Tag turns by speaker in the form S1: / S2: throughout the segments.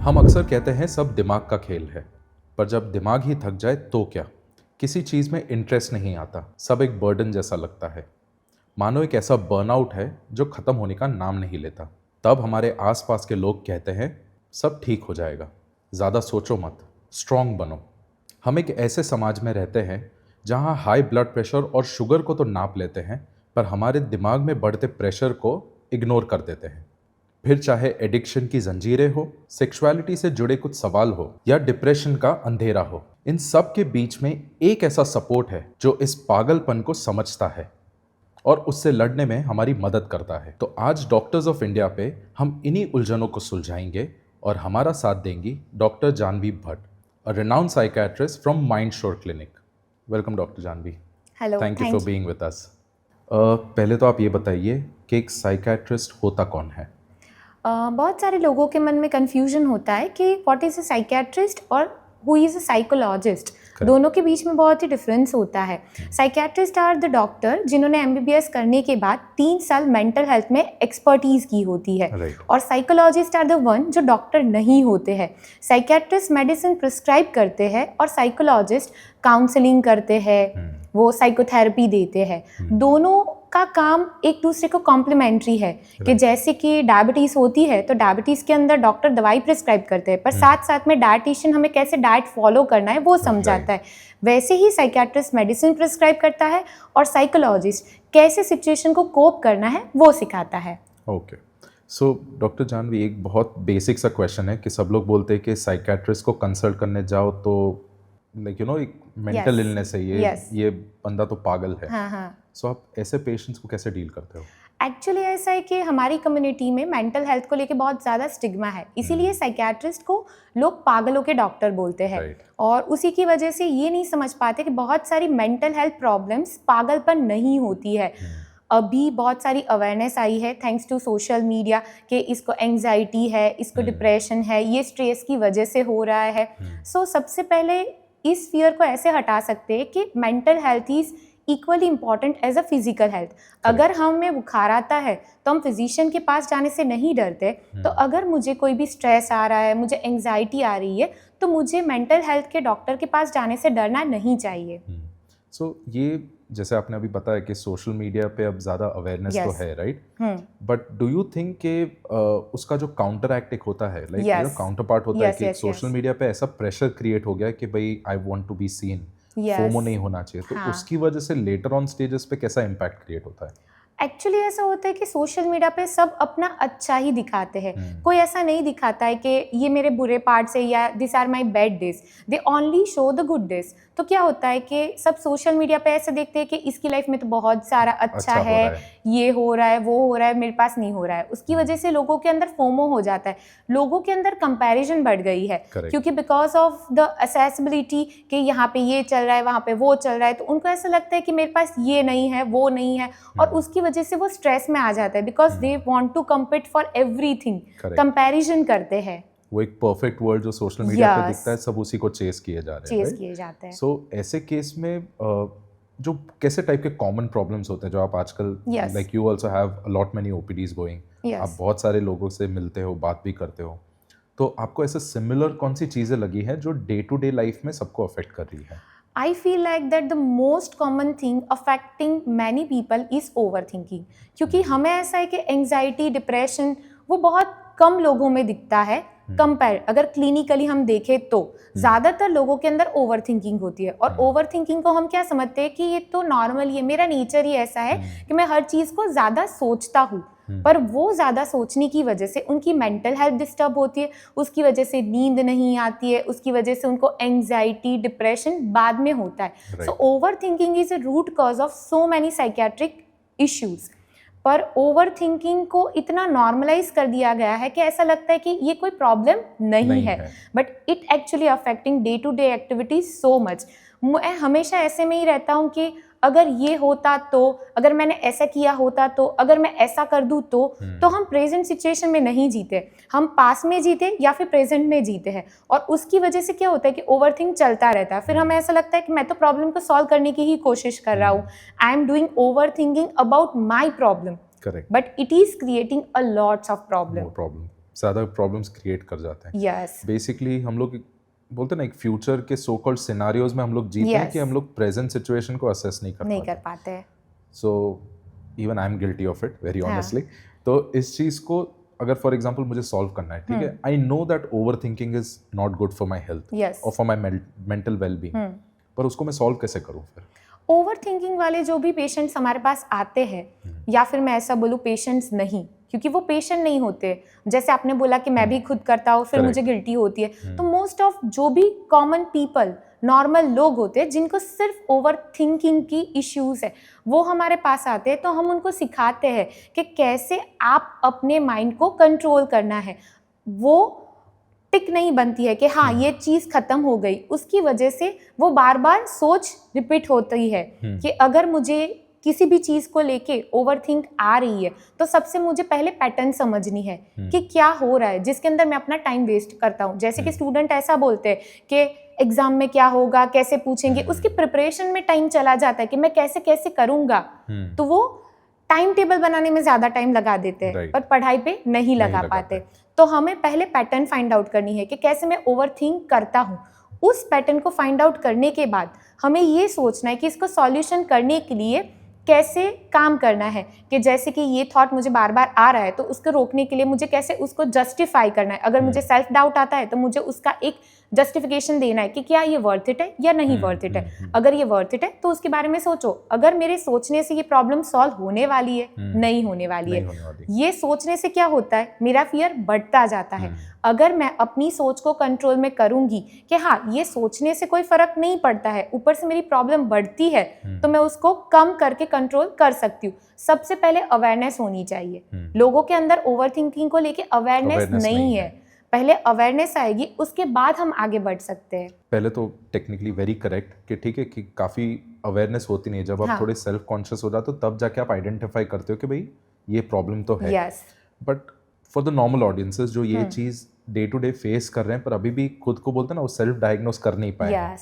S1: हम अक्सर कहते हैं सब दिमाग का खेल है, पर जब दिमाग ही थक जाए तो क्या? किसी चीज़ में इंटरेस्ट नहीं आता, सब एक बर्डन जैसा लगता है। मानो एक ऐसा बर्नआउट है जो ख़त्म होने का नाम नहीं लेता। तब हमारे आसपास के लोग कहते हैं सब ठीक हो जाएगा, ज़्यादा सोचो मत, स्ट्रांग बनो। हम एक ऐसे समाज में रहते हैं जहाँ हाई ब्लड प्रेशर और शुगर को तो नाप लेते हैं, पर हमारे दिमाग में बढ़ते प्रेशर को इग्नोर कर देते हैं। फिर चाहे एडिक्शन की जंजीरें हो, सेक्सुअलिटी से जुड़े कुछ सवाल हो या डिप्रेशन का अंधेरा हो, इन सब के बीच में एक ऐसा सपोर्ट है जो इस पागलपन को समझता है और उससे लड़ने में हमारी मदद करता है। तो आज डॉक्टर्स ऑफ इंडिया पे हम इन्हीं उलझनों को सुलझाएंगे और हमारा साथ देंगी doctor Janvi Bhatt, a renowned psychiatrist from Mindshore Clinic. Welcome doctor Janvi.
S2: Hello,
S1: thank you for being with us. पहले तो आप ये बताइए कि एक साइकियाट्रिस्ट होता कौन है?
S2: बहुत सारे लोगों के मन में कन्फ्यूजन होता है कि व्हाट इज़ अ साइकियाट्रिस्ट और हु इज़ अ साइकोलॉजिस्ट। दोनों के बीच में बहुत ही डिफरेंस होता है। साइकियाट्रिस्ट आर द डॉक्टर जिन्होंने एमबीबीएस करने के बाद 3 साल मेंटल हेल्थ में एक्सपर्टीज की होती है।
S1: Right.
S2: और साइकोलॉजिस्ट आर द वन जो डॉक्टर नहीं होते हैं। साइकियाट्रिस्ट मेडिसिन प्रिस्क्राइब करते हैं और साइकोलॉजिस्ट काउंसलिंग करते हैं, वो साइकोथेरेपी देते हैं। दोनों का काम एक दूसरे को कॉम्प्लीमेंट्री है कि जैसे कि डायबिटीज़ होती है तो डायबिटीज़ के अंदर डॉक्टर दवाई प्रिस्क्राइब करते हैं, पर साथ साथ में डाइटिशियन हमें कैसे डाइट फॉलो करना है वो समझाता है। वैसे ही साइकियाट्रिस्ट मेडिसिन प्रिस्क्राइब करता है और साइकोलॉजिस्ट कैसे सिचुएशन को कोप करना है वो सिखाता है।
S1: ओके, सो डॉक्टर जानवी, एक बहुत बेसिक सा क्वेश्चन है कि सब लोग बोलते हैं कि साइकियाट्रिस्ट को कंसल्ट करने जाओ तो लाइक एक मेंटल इलनेस है, ये बंदा तो पागल है।
S2: हाँ।
S1: सो आप ऐसे पेशेंट्स को कैसे डील करते हो?
S2: एक्चुअली ऐसा है कि हमारी कम्युनिटी में मेंटल हेल्थ को लेके बहुत ज़्यादा स्टिग्मा है, इसीलिए साइकियाट्रिस्ट को लोग पागलों के डॉक्टर बोलते हैं।
S1: Right.
S2: और उसी की वजह से ये नहीं समझ पाते कि बहुत सारी मेंटल हेल्थ प्रॉब्लम्स पागलपन नहीं होती है। अभी बहुत सारी अवेयरनेस आई है थैंक्स टू सोशल मीडिया कि इसको एंग्जाइटी है, इसको डिप्रेशन है, ये स्ट्रेस की वजह से हो रहा है। सो सबसे पहले इस फियर को ऐसे हटा सकते हैं कि mental health is equally important as a physical health. अगर हमें बुखार आता है तो हम फिजिशियन के पास जाने से नहीं डरते, तो अगर मुझे कोई भी स्ट्रेस आ रहा है, मुझे एंग्जाइटी आ रही है, तो मुझे मेंटल हेल्थ के डॉक्टर के पास जाने से डरना नहीं चाहिए।
S1: सो ये जैसे आपने अभी बताया कि सोशल मीडिया पे अब ज़्यादा अवेयरनेस तो है, right? But do you think कि उसका जो काउंटर एक्ट एक होता है, लाइक काउंटर पार्ट होता है कि सोशल मीडिया पे ऐसा प्रेशर क्रिएट हो गया कि भाई I want to be seen, FOMO नहीं होना चाहिए, तो उसकी वजह से लेटर ऑन स्टेजेस पे कैसा इम्पैक्ट क्रिएट होता है?
S2: एक्चुअली ऐसा होता है कि सोशल मीडिया पे सब अपना अच्छा ही दिखाते हैं। कोई ऐसा नहीं दिखाता है कि ये मेरे बुरे पार्ट्स है या this are my bad days, they only show the good days. तो क्या होता है कि सब सोशल मीडिया पे ऐसे देखते हैं कि इसकी लाइफ में तो बहुत सारा अच्छा है, ये हो रहा है, वो हो रहा है, मेरे पास नहीं हो रहा है। उसकी वजह से लोगों के अंदर फोमो हो जाता है, लोगों के अंदर कंपैरिजन बढ़ गई है। क्योंकि बिकॉज ऑफ द असेसिबिलिटी कि यहाँ पे ये चल रहा है, वहाँ पे वो चल रहा है, तो उनको ऐसा लगता है कि मेरे पास ये नहीं है, वो नहीं है, और उसकी वजह से वो स्ट्रेस में आ जाता है because they want to compete for everything. Comparison करते हैं,
S1: वो एक परफेक्ट वर्ल्ड जो सोशल मीडिया पे दिखता है, सब उसी को चेस किए जा रहे हैं। सो ऐसे केस में जो कैसे टाइप के कॉमन प्रॉब्लम्स होते हैं जो आप आजकल, like you also have a lot many OPTs going, आप बहुत सारे लोगों से मिलते हो, बात भी करते हो, तो आपको ऐसे सिमिलर कौन सी चीज़ें लगी हैं जो डे टू डे लाइफ में सबको अफेक्ट कर रही है?
S2: I feel like that the most common thing affecting many people is overthinking। क्योंकि हमें ऐसा है कि एंग्जाइटी, डिप्रेशन वो बहुत कम लोगों में दिखता है कंपेयर, अगर क्लिनिकली हम देखें तो ज़्यादातर लोगों के अंदर ओवर थिंकिंग होती है। और ओवर थिंकिंग को हम क्या समझते हैं कि ये तो नॉर्मल ही है, मेरा नेचर ही ऐसा है कि मैं हर चीज़ को ज़्यादा सोचता हूँ। पर वो ज़्यादा सोचने की वजह से उनकी मेंटल हेल्थ डिस्टर्ब होती है, उसकी वजह से नींद नहीं आती है, उसकी वजह से उनको एंग्जाइटी, डिप्रेशन बाद में होता है। So over thinking is a root cause of so many psychiatric issues. पर ओवर थिंकिंग को इतना नॉर्मलाइज कर दिया गया है कि ऐसा लगता है कि ये कोई प्रॉब्लम नहीं है, but it actually affecting day to day activities so much. मैं हमेशा ऐसे में ही रहता हूँ कि अगर ये होता तो, अगर मैंने ऐसा किया होता तो, अगर मैं ऐसा कर दूँ तो हम प्रेजेंट सिचुएशन में नहीं जीते, हम पास में जीते या फिर प्रेजेंट में जीते हैं। और उसकी वजह से क्या होता है कि ओवरथिंक चलता रहता है, फिर हमें ऐसा लगता है कि मैं तो प्रॉब्लम को सॉल्व करने की ही कोशिश कर रहा हूँ, I am doing overthinking about my problem, but it is creating a lots of problem.
S1: ज़्यादा प्रॉब्लम्स क्रिएट कर जाते हैं।
S2: यस
S1: बेसिकली हम लोग बोलते हैं ना एक फ्यूचर के सो कॉल्ड सिनारियोज में हम लोग जीते हैं
S2: Yes.
S1: कि हम लोग प्रेजेंट सिचुएशन को असेस नहीं कर
S2: नहीं कर
S1: पाते।
S2: पाते हैं।
S1: So even I am guilty of it very
S2: हाँ।
S1: ऑनेस्टली। तो इस चीज़ को अगर फॉर एग्जांपल मुझे सॉल्व करना है, ठीक है, I know that over thinking is not good for my health
S2: yes
S1: और for my mental well being, पर उसको मैं सॉल्व कैसे करूँ फिर?
S2: ओवर थिंकिंग वाले जो भी पेशेंट्स हमारे पास आते हैं, या फिर मैं ऐसा बोलूँ पेशेंट्स नहीं, क्योंकि वो पेशेंट नहीं होते। जैसे आपने बोला कि मैं भी खुद करता हूँ फिर मुझे गिल्टी होती है, तो मोस्ट ऑफ जो भी कॉमन पीपल नॉर्मल लोग होते हैं जिनको सिर्फ ओवर थिंकिंग की इश्यूज है, वो हमारे पास आते हैं। तो हम उनको सिखाते हैं कि कैसे आप अपने माइंड को कंट्रोल करना है। वो टिक नहीं बनती है कि हाँ ये चीज़ खत्म हो गई, उसकी वजह से वो बार बार सोच रिपीट होती है कि अगर मुझे किसी भी चीज़ को लेके ओवर थिंक आ रही है तो सबसे मुझे पहले पैटर्न समझनी है कि क्या हो रहा है जिसके अंदर मैं अपना टाइम वेस्ट करता हूँ। जैसे कि स्टूडेंट ऐसा बोलते हैं कि एग्जाम में क्या होगा, कैसे पूछेंगे, उसकी प्रिपरेशन में टाइम चला जाता है कि मैं कैसे कैसे करूँगा, तो वो टाइम टेबल बनाने में ज़्यादा टाइम लगा देते हैं पर पढ़ाई पे नहीं लगा पाते। तो हमें पहले पैटर्न फाइंड आउट करनी है कि कैसे मैं ओवर थिंक करता हूँ। उस पैटर्न को फाइंड आउट करने के बाद हमें ये सोचना है कि इसको सॉल्यूशन करने के लिए कैसे काम करना है, कि जैसे कि ये थॉट मुझे बार बार आ रहा है तो उसको रोकने के लिए मुझे कैसे उसको जस्टिफाई करना है। अगर मुझे सेल्फ डाउट आता है तो मुझे उसका एक जस्टिफिकेशन देना है कि क्या ये वर्थ इट है या नहीं वर्थ इट है। अगर ये वर्थ इट है तो उसके बारे में सोचो। अगर मेरे सोचने से ये प्रॉब्लम सॉल्व होने वाली है, नहीं होने वाली है। ये सोचने से क्या होता है, मेरा फियर बढ़ता जाता है। अगर मैं अपनी सोच को कंट्रोल में करूंगी कि हाँ ये सोचने से कोई फर्क नहीं पड़ता है, ऊपर से मेरी प्रॉब्लम बढ़ती है, तो मैं उसको कम करके कंट्रोल कर सकती हूँ। सबसे पहले अवेयरनेस होनी चाहिए। लोगों के अंदर ओवर थिंकिंग को लेके अवेयरनेस नहीं है। पहले अवेयरनेस आएगी, उसके बाद हम आगे बढ़ सकते हैं।
S1: पहले तो टेक्निकली वेरी करेक्ट कि ठीक है कि काफ़ी अवेयरनेस होती नहीं है। जब आप थोड़े सेल्फ कॉन्शियस हो जाते हो तब जाके आप आइडेंटिफाई करते हो कि भाई ये प्रॉब्लम तो है। But for the normal audiences जो ये चीज़ डे टू डे फेस कर रहे हैं पर अभी भी खुद को बोलते हैं ना वो सेल्फ डायग्नोस कर नहीं पाए,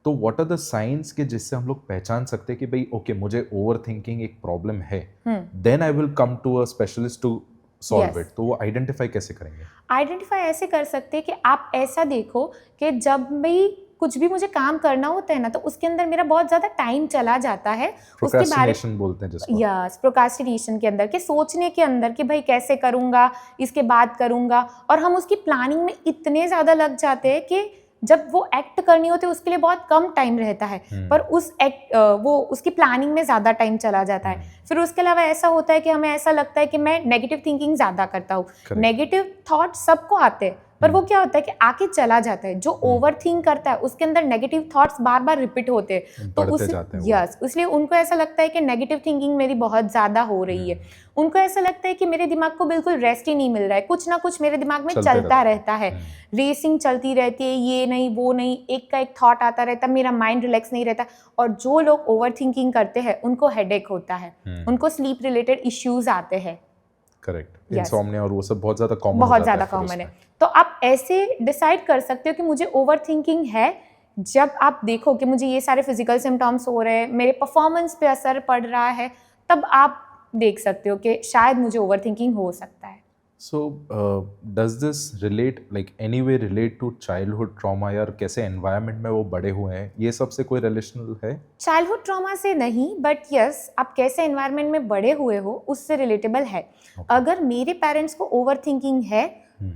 S1: तो व्हाट आर द साइंस के जिससे हम लोग पहचान सकते हैं कि भाई ओके मुझे ओवर थिंकिंग एक प्रॉब्लम है, then I will come to a specialist to solve it. तो वो आइडेंटिफाई कैसे करेंगे?
S2: आइडेंटिफाई ऐसे कर सकते हैं कि आप ऐसा देखो कि जब भी कुछ भी मुझे काम करना होता है ना तो उसके अंदर मेरा बहुत ज़्यादा टाइम चला जाता है।
S1: प्रोक्रास्टिनेशन बोलते हैं जिसको।
S2: यस, प्रोक्रास्टिनेशन के अंदर, के सोचने के अंदर कि भाई कैसे करूँगा, इसके बाद करूँगा, और हम उसकी प्लानिंग में इतने ज़्यादा लग जाते हैं कि जब वो एक्ट करनी होती है उसके लिए बहुत कम टाइम रहता है, पर वो उसकी प्लानिंग में ज़्यादा टाइम चला जाता है। फिर उसके अलावा ऐसा होता है कि हमें ऐसा लगता है कि मैं नेगेटिव थिंकिंग ज़्यादा करता हूँ। नेगेटिव थॉट सबको आते हैं पर वो क्या होता है कि आके चला जाता है। जो ओवर थिंक करता है उसके अंदर नेगेटिव थॉट्स बार बार रिपीट होते हैं, तो इसलिए उनको ऐसा लगता है कि नेगेटिव थिंकिंग मेरी बहुत ज़्यादा हो रही है। उनको ऐसा लगता है कि मेरे दिमाग को बिल्कुल रेस्ट ही नहीं मिल रहा है, कुछ ना कुछ मेरे दिमाग में चलता रहता है, रेसिंग चलती रहती है, ये नहीं वो नहीं, एक का एक थॉट आता रहता है, मेरा माइंड रिलैक्स नहीं रहता। और जो लोग ओवर थिंकिंग करते हैं उनको हेडेक होता है, उनको स्लीप रिलेटेड इश्यूज आते हैं।
S1: करेक्ट, इंसोम्निया और वो सब बहुत ज़्यादा कॉमन है।
S2: तो आप ऐसे डिसाइड कर सकते हो कि मुझे ओवर थिंकिंग है जब आप देखो कि मुझे ये सारे फिजिकल सिम्टम्स हो रहे हैं, मेरे परफॉर्मेंस पे असर पड़ रहा है, तब आप देख सकते हो कि शायद मुझे ओवर थिंकिंग हो सकता है।
S1: So, does this relate like anyway relate to childhood trauma, या कैसे environment में वो बड़े हुए हैं, ये सब से कोई रिलेशनल है?
S2: चाइल्डहुड ट्रॉमा से नहीं, बट यस आप कैसे एनवायरनमेंट में बड़े हुए हो उससे रिलेटेबल है। अगर मेरे पेरेंट्स को ओवर थिंकिंग है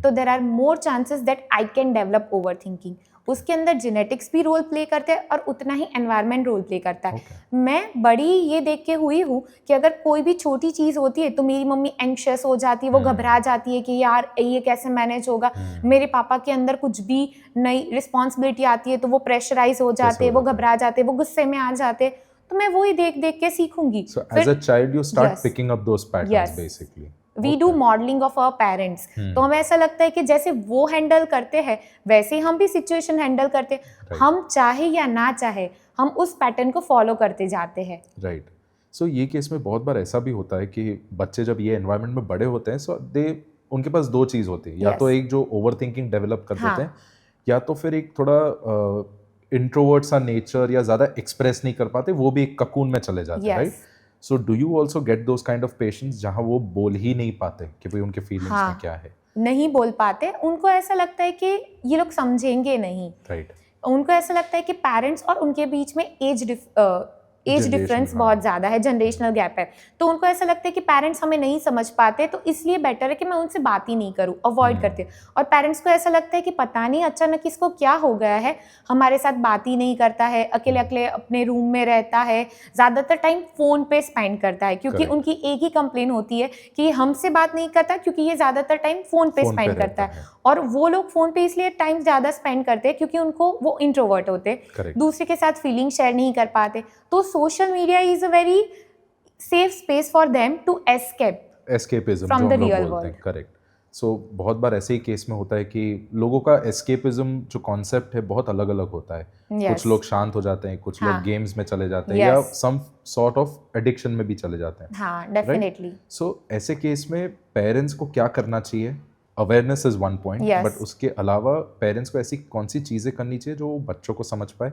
S2: तो there are more chances that I can develop overthinking. उसके अंदर जेनेटिक्स भी रोल प्ले करते हैं और उतना ही एनवायरनमेंट रोल प्ले करता है। मैं बड़ी ये देख के हुई हूँ कि अगर कोई भी छोटी चीज़ होती है तो मेरी मम्मी एंग्शियस हो जाती है, वो घबरा जाती है कि यार ये कैसे मैनेज होगा। मेरे पापा के अंदर कुछ भी नई रिस्पॉन्सिबिलिटी आती है तो वो प्रेशराइज हो जाते हैं, वो घबरा जाते हैं, वो गुस्से में आ जाते हैं। तो मैं वही देख देख के सीखूंगी।
S1: So as a child you start picking up those patterns basically.
S2: We do modelling of our parents. तो हमें ऐसा लगता है कि जैसे वो हैंडल करते हैं वैसे ही हम भी सिचुएशन हैंडल करते हैं। हम चाहे या ना चाहे हम उस पैटर्न को फॉलो करते जाते हैं।
S1: राइट। सो ये केस में बहुत बार ऐसा भी होता है कि बच्चे जब ये एनवायरनमेंट में बड़े होते हैं उनके पास दो चीज़ होती है, या तो एक जो ओवर थिंकिंग डेवलप कर देते हैं, या तो फिर एक थोड़ा इंट्रोवर्ट सा नेचर या ज़्यादा एक्सप्रेस नहीं कर पाते, वो भी एक ककून में चले जाते हैं। Right. So do you also get those kind of patients जहाँ वो बोल ही नहीं पाते कि भाई उनके फीलिंग्स में क्या है?
S2: नहीं बोल पाते, उनको ऐसा लगता है कि ये लोग समझेंगे नहीं।
S1: राइट।
S2: उनको ऐसा लगता है कि पेरेंट्स और उनके बीच में एज
S1: Generation,
S2: डिफरेंस
S1: हाँ।
S2: बहुत ज़्यादा है, जनरेशनल गैप है। तो उनको ऐसा लगता है कि पेरेंट्स हमें नहीं समझ पाते, तो इसलिए बेटर है कि मैं उनसे बात ही नहीं करूं, अवॉइड करते हैं। और पेरेंट्स को ऐसा लगता है कि पता नहीं अचानक इसको क्या हो गया है, हमारे साथ बात ही नहीं करता है, अकेले अकेले अपने रूम में रहता है, ज़्यादातर टाइम फ़ोन पे स्पेंड करता है, क्योंकि
S1: Correct.
S2: उनकी एक ही कंप्लेन होती है कि ये हमसे बात नहीं करता क्योंकि ये ज़्यादातर टाइम फ़ोन पे
S1: फ़ोन पे
S2: स्पेंड करता
S1: रहता
S2: है।
S1: है।
S2: और वो लोग फ़ोन पे इसलिए टाइम ज़्यादा स्पेंड करते हैं क्योंकि उनको वो इंट्रोवर्ट होते हैं,
S1: Correct.
S2: दूसरे के साथ फीलिंग शेयर नहीं कर पाते। तो social media is a very safe space for them to escape
S1: escapism
S2: From
S1: जो
S2: the
S1: हम लोग
S2: real
S1: बोलते हैं,
S2: world.
S1: करेक्ट। सो बहुत बार ऐसे ही केस में होता है कि लोगों का एस्केपिज्म जो कॉन्सेप्ट है बहुत अलग अलग होता है।
S2: Yes.
S1: कुछ लोग शांत हो जाते हैं, कुछ लोग
S2: हाँ.
S1: गेम्स में चले जाते हैं,
S2: Yes.
S1: या सम सॉर्ट ऑफ एडिक्शन में भी चले जाते हैं।
S2: हाँ, डेफिनेटली।
S1: सो ऐसे केस में पेरेंट्स को क्या करना चाहिए? Awareness is one point,
S2: Yes.
S1: But उसके अलावा पेरेंट्स को ऐसी कौन सी चीज़ें करनी चाहिए जो बच्चों को समझ पाए,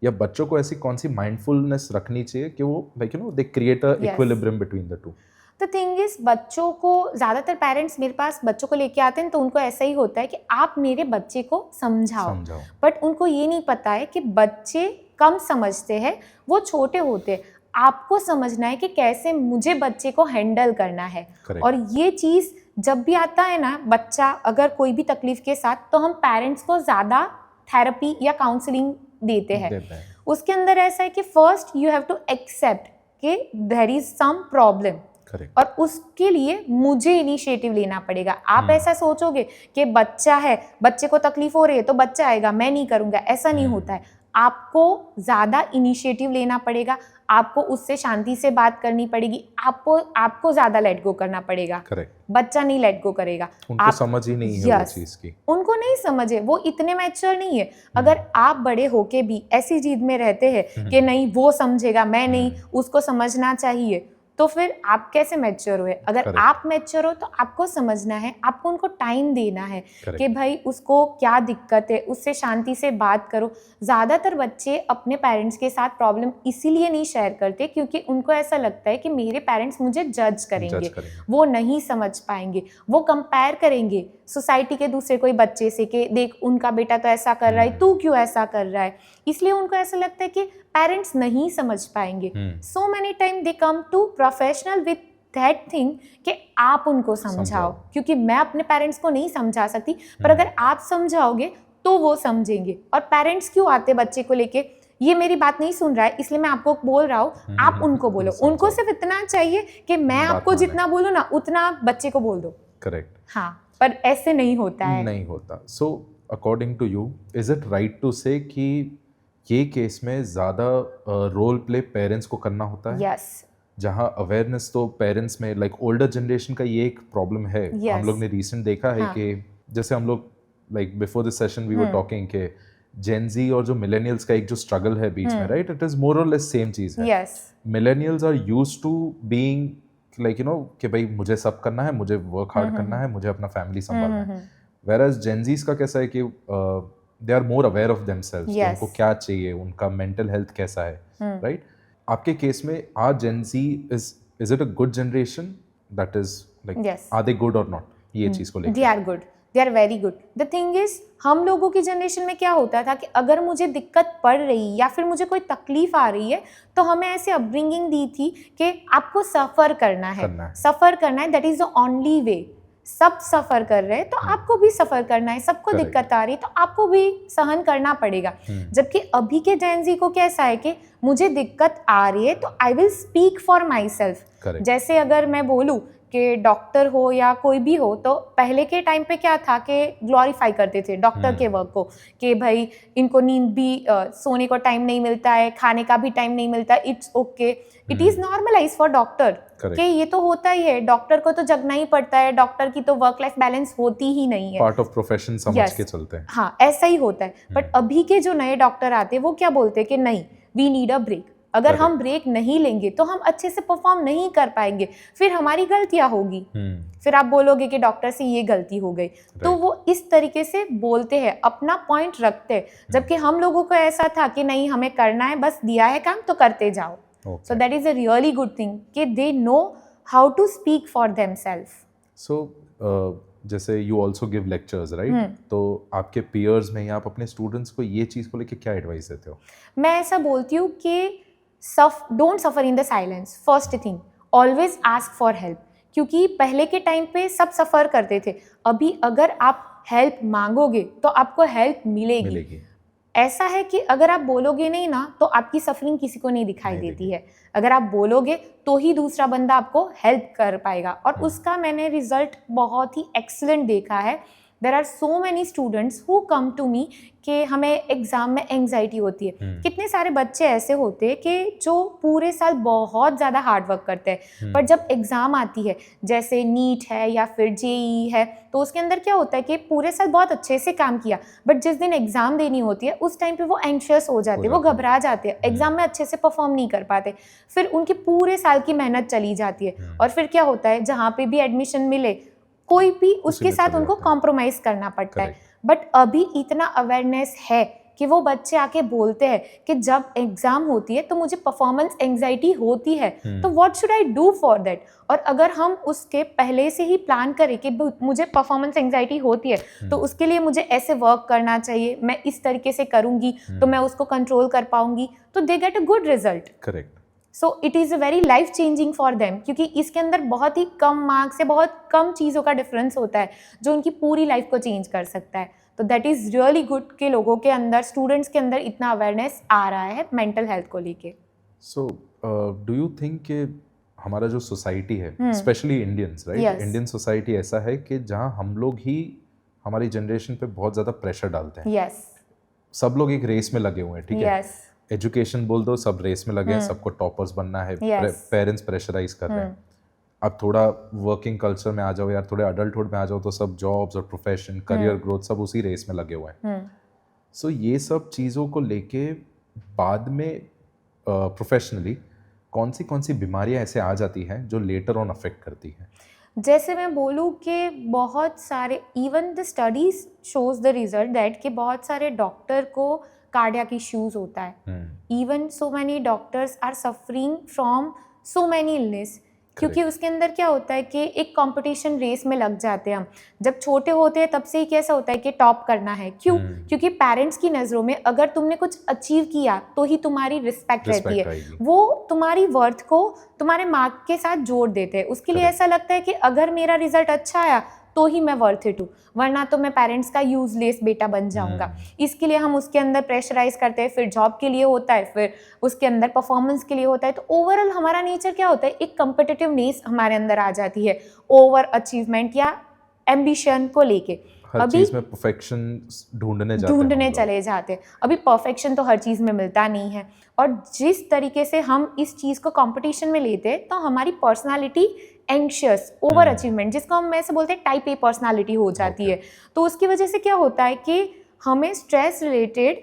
S1: या बच्चों को ऐसी कौन सी माइंडफुलनेस रखनी चाहिए कि वो they create a
S2: Yes.
S1: Equilibrium between the two?
S2: The thing is, बच्चों को ज़्यादातर पेरेंट्स मेरे पास बच्चों को लेके आते हैं तो उनको ऐसा ही होता है कि आप मेरे बच्चे को समझाओ, बट उनको ये नहीं पता है कि बच्चे कम समझते हैं, वो छोटे होते हैं। आपको समझना है कि कैसे मुझे बच्चे को हैंडल करना है।
S1: Correct.
S2: और ये चीज़ जब भी आता है ना, बच्चा अगर कोई भी तकलीफ के साथ, तो हम पेरेंट्स को ज़्यादा थेरेपी या काउंसलिंग देते हैं। उसके अंदर ऐसा है कि first you have to accept कि there is some problem,
S1: correct.
S2: और उसके लिए मुझे इनिशिएटिव लेना पड़ेगा। आप ऐसा सोचोगे कि बच्चा है, बच्चे को तकलीफ हो रही है तो बच्चा आएगा, मैं नहीं करूँगा, ऐसा नहीं होता है। आपको ज़्यादा इनिशिएटिव लेना पड़ेगा, आपको उससे शांति से बात करनी पड़ेगी, आपको ज़्यादा लेट गो करना पड़ेगा।
S1: करेक्ट।
S2: बच्चा नहीं लेट गो करेगा।
S1: उनको समझ ही नहीं है वो चीज़ की।
S2: उनको नहीं समझ है, वो इतने मैच्योर नहीं है। अगर आप बड़े होके भी ऐसी जिद में रहते हैं कि नहीं वो समझेगा, मैं नहीं, उसको समझना चाहिए, तो फिर आप कैसे मैच्योर हुए? अगर
S1: Correct.
S2: आप मैच्योर हो तो आपको समझना है, आपको उनको टाइम देना है।
S1: Correct.
S2: कि भाई उसको क्या दिक्कत है, उससे शांति से बात करो। ज़्यादातर बच्चे अपने पेरेंट्स के साथ प्रॉब्लम इसीलिए नहीं शेयर करते क्योंकि उनको ऐसा लगता है कि मेरे पेरेंट्स मुझे जज करेंगे, वो नहीं समझ पाएंगे, वो कंपेयर करेंगे सोसाइटी के दूसरे कोई बच्चे से कि देख उनका बेटा तो ऐसा कर रहा है, तू क्यों ऐसा कर रहा है। इसलिए उनको ऐसा लगता है कि पेरेंट्स नहीं समझ पाएंगे। So many time they come to professional with that thing कि आप उनको समझाओ, क्योंकि मैं अपने पेरेंट्स को नहीं समझा सकती, पर अगर आप समझाओगे तो वो समझेंगे। और पेरेंट्स क्यों आते बच्चे को लेके, ये मेरी बात नहीं सुन रहा है इसलिए मैं आपको बोल रहा हूँ, आप उनको बोलो। उनको सिर्फ इतना चाहिए कि मैं आपको जितना बोलूँ ना उतना आप बच्चे को बोल दो।
S1: करेक्ट।
S2: हाँ, पर ऐसे नहीं होता है।
S1: नहीं होता। So according to you, is it right to say कि ये केस में ज़्यादा रोल प्ले पेरेंट्स को करना होता है?
S2: यस।
S1: जहाँ अवेयरनेस तो पेरेंट्स में, लाइक ओल्डर जनरेशन का ये एक प्रॉब्लम है। हम लोग ने रिसेंट देखा है कि जैसे हम लोग like before this session we were talking के जेन जी और जो मिलेनियल्स का एक जो स्ट्रगल है बीच में, राइट, इट इज मोर और लेस सेम चीज़ है। Millennials are used to being like कि भाई मुझे सब करना है, मुझे वर्क हार्ड करना है, मुझे अपना फैमिली संभालना है। वेयरएज जेन जीज का कैसा है कि they are more aware of themselves, उनको क्या चाहिए, उनका मेंटल हेल्थ कैसा है, राइट? आपके केस में are Gen Z is it a good generation that is like are they good और नॉट? ये चीज को लेकर
S2: they are good, they are very good. The thing is, हम लोगों की जनरेशन में क्या होता था कि अगर मुझे दिक्कत पड़ रही या फिर मुझे कोई तकलीफ आ रही है तो हमें ऐसे अपब्रिंगिंग दी थी कि आपको सफ़र करना है, सफ़र करना है, that is the only way. सब सफ़र कर रहे हैं तो आपको भी सफ़र करना है, सबको दिक्कत आ रही है तो आपको भी सहन करना पड़ेगा। जबकि अभी के जेन जी को कैसा है कि मुझे दिक्कत आ रही है तो I will speak for my self. जैसे अगर मैं बोलूँ कि डॉक्टर हो या कोई भी हो, तो पहले के टाइम पे क्या था कि ग्लोरीफाई करते थे डॉक्टर के वर्क को कि भाई इनको नींद भी, सोने को टाइम नहीं मिलता है, खाने का भी टाइम नहीं मिलता, it's okay, it is normalise for doctor कि ये तो होता ही है, डॉक्टर को तो जगना ही पड़ता है, डॉक्टर की तो वर्क लाइफ बैलेंस होती ही नहीं है,
S1: पार्ट ऑफ प्रोफेशन समझ के चलते हैं।
S2: हाँ, ऐसा ही होता है। बट अभी के जो नए डॉक्टर आते हैं वो क्या बोलते हैं कि नहीं, वी नीड अ ब्रेक। अगर हम ब्रेक नहीं लेंगे तो हम अच्छे से परफॉर्म नहीं कर पाएंगे, फिर हमारी गलतियां होगी, फिर आप बोलोगे कि डॉक्टर से ये गलती हो गई। तो वो इस तरीके से बोलते हैं, अपना पॉइंट रखते हैं। जबकि हम लोगों को ऐसा था कि नहीं, हमें करना है, बस दिया है काम तो करते जाओ। So that is a really good thing कि they know how to speak for themselves.
S1: So जैसे you also give lectures right, तो आपके पीयर्स में या आप अपने स्टूडेंट्स को ये चीज़ को लेके क्या एडवाइस देते हो?
S2: मैं ऐसा बोलती हूँ कि don't suffer in the silence. First thing, always ask for help, क्योंकि पहले के टाइम पे सब सफ़र करते थे। अभी अगर आप हेल्प मांगोगे तो आपको हेल्प मिलेगी। ऐसा है कि अगर आप बोलोगे नहीं ना तो आपकी सफरिंग किसी को नहीं दिखाई देती है। अगर आप बोलोगे तो ही दूसरा बंदा आपको हेल्प कर पाएगा, और उसका मैंने रिजल्ट बहुत ही एक्सीलेंट देखा है। There are so many students who come to me कि हमें एग्ज़ाम में एंग्जाइटी होती है। कितने सारे बच्चे ऐसे होते हैं कि जो पूरे साल बहुत ज़्यादा हार्ड वर्क करते हैं, पर जब एग्ज़ाम आती है, जैसे नीट है या फिर जेई है, तो उसके अंदर क्या होता है कि पूरे साल बहुत अच्छे से काम किया, बट जिस दिन एग्ज़ाम देनी होती है उस टाइम पे वो एंशियस हो जाते हैं, वो घबरा जाते हैं, एग्ज़ाम में अच्छे से परफॉर्म नहीं कर पाते, फिर उनकी पूरे साल की मेहनत चली जाती है। और फिर क्या होता है, जहाँ पे भी एडमिशन मिले कोई भी उसके साथ उनको कॉम्प्रोमाइज़ करना पड़ता है। बट अभी इतना अवेयरनेस है कि वो बच्चे आके बोलते हैं कि जब एग्ज़ाम होती है तो मुझे परफॉर्मेंस एंग्जाइटी होती है, तो what should I do for that. और अगर हम उसके पहले से ही प्लान करें कि मुझे परफॉर्मेंस एंग्जाइटी होती है तो उसके लिए मुझे ऐसे वर्क करना चाहिए, मैं इस तरीके से करूँगी तो मैं उसको कंट्रोल कर पाऊँगी, तो they get a good result.
S1: Correct.
S2: So it is a very life changing for them, क्योंकि इसके अंदर बहुत ही कम मार्क्स से बहुत कम चीज़ों का डिफरेंस होता है जो उनकी पूरी लाइफ को चेंज कर सकता है। तो दैट इज़ रियली गुड कि लोगों के अंदर, स्टूडेंट्स के अंदर इतना अवेयरनेस आ रहा है मेंटल हेल्थ को लेके।
S1: सो डू यू थिंक कि हमारा जो सोसाइटी है, specially Indians right, Indian society ऐसा है कि जहाँ हम लोग ही हमारी जनरेशन पे बहुत ज़्यादा प्रेशर डालते हैं।
S2: यस।
S1: सब लोग एक रेस में लगे हुए हैं, ठीक है, एजुकेशन बोल दो, सब रेस में लगे हैं, सबको टॉपर्स बनना है, पेरेंट्स प्रेशराइज कर रहे हैं। अब थोड़ा वर्किंग कल्चर में आ जाओ यार, थोड़े अडल्टहुड में आ जाओ, तो सब जॉब्स और प्रोफेशन, करियर ग्रोथ, सब उसी रेस में लगे हुए हैं। सो ये सब चीज़ों को लेके बाद में प्रोफेशनली कौन सी बीमारियां ऐसे आ जाती हैं जो लेटर ऑन अफेक्ट करती हैं?
S2: जैसे मैं बोलूँ कि बहुत सारे, even the studies shows the result that कि बहुत सारे डॉक्टर को कार्डियक इश्यूज होता है। Even so many doctors are suffering from so many illness, क्योंकि उसके अंदर क्या होता है कि एक कंपटीशन रेस में लग जाते हैं हम। जब छोटे होते हैं तब से ही कैसा होता है कि टॉप करना है, क्यों? क्योंकि पेरेंट्स की नज़रों में अगर तुमने कुछ अचीव किया तो ही तुम्हारी रिस्पेक्ट रहती है, वो तुम्हारी वर्थ को तुम्हारे मार्क के साथ जोड़ देते हैं। उसके लिए ऐसा लगता है कि अगर मेरा रिजल्ट अच्छा आया तो ही मैं वर्थ इट हूँ, वरना तो मैं पेरेंट्स का यूजलेस बेटा बन जाऊंगा। इसके लिए हम उसके अंदर प्रेशराइज करते हैं, फिर जॉब के लिए होता है, फिर उसके अंदर परफॉर्मेंस के लिए होता है। तो ओवरऑल हमारा नेचर क्या होता है, एक कंपिटिटिवनेस हमारे अंदर आ जाती है, ओवर अचीवमेंट या एम्बिशन को लेके।
S1: हर चीज में परफेक्शन ढूंढने
S2: चले जाते हैं। अभी परफेक्शन तो हर चीज़ में मिलता नहीं है, और जिस तरीके से हम इस चीज़ को कंपटीशन में लेते हैं तो हमारी पर्सनालिटी एंग्शियस, ओवर अचीवमेंट, जिसको हम ऐसे बोलते हैं टाइप ए पर्सनालिटी हो जाती है। तो उसकी वजह से क्या होता है कि हमें स्ट्रेस रिलेटेड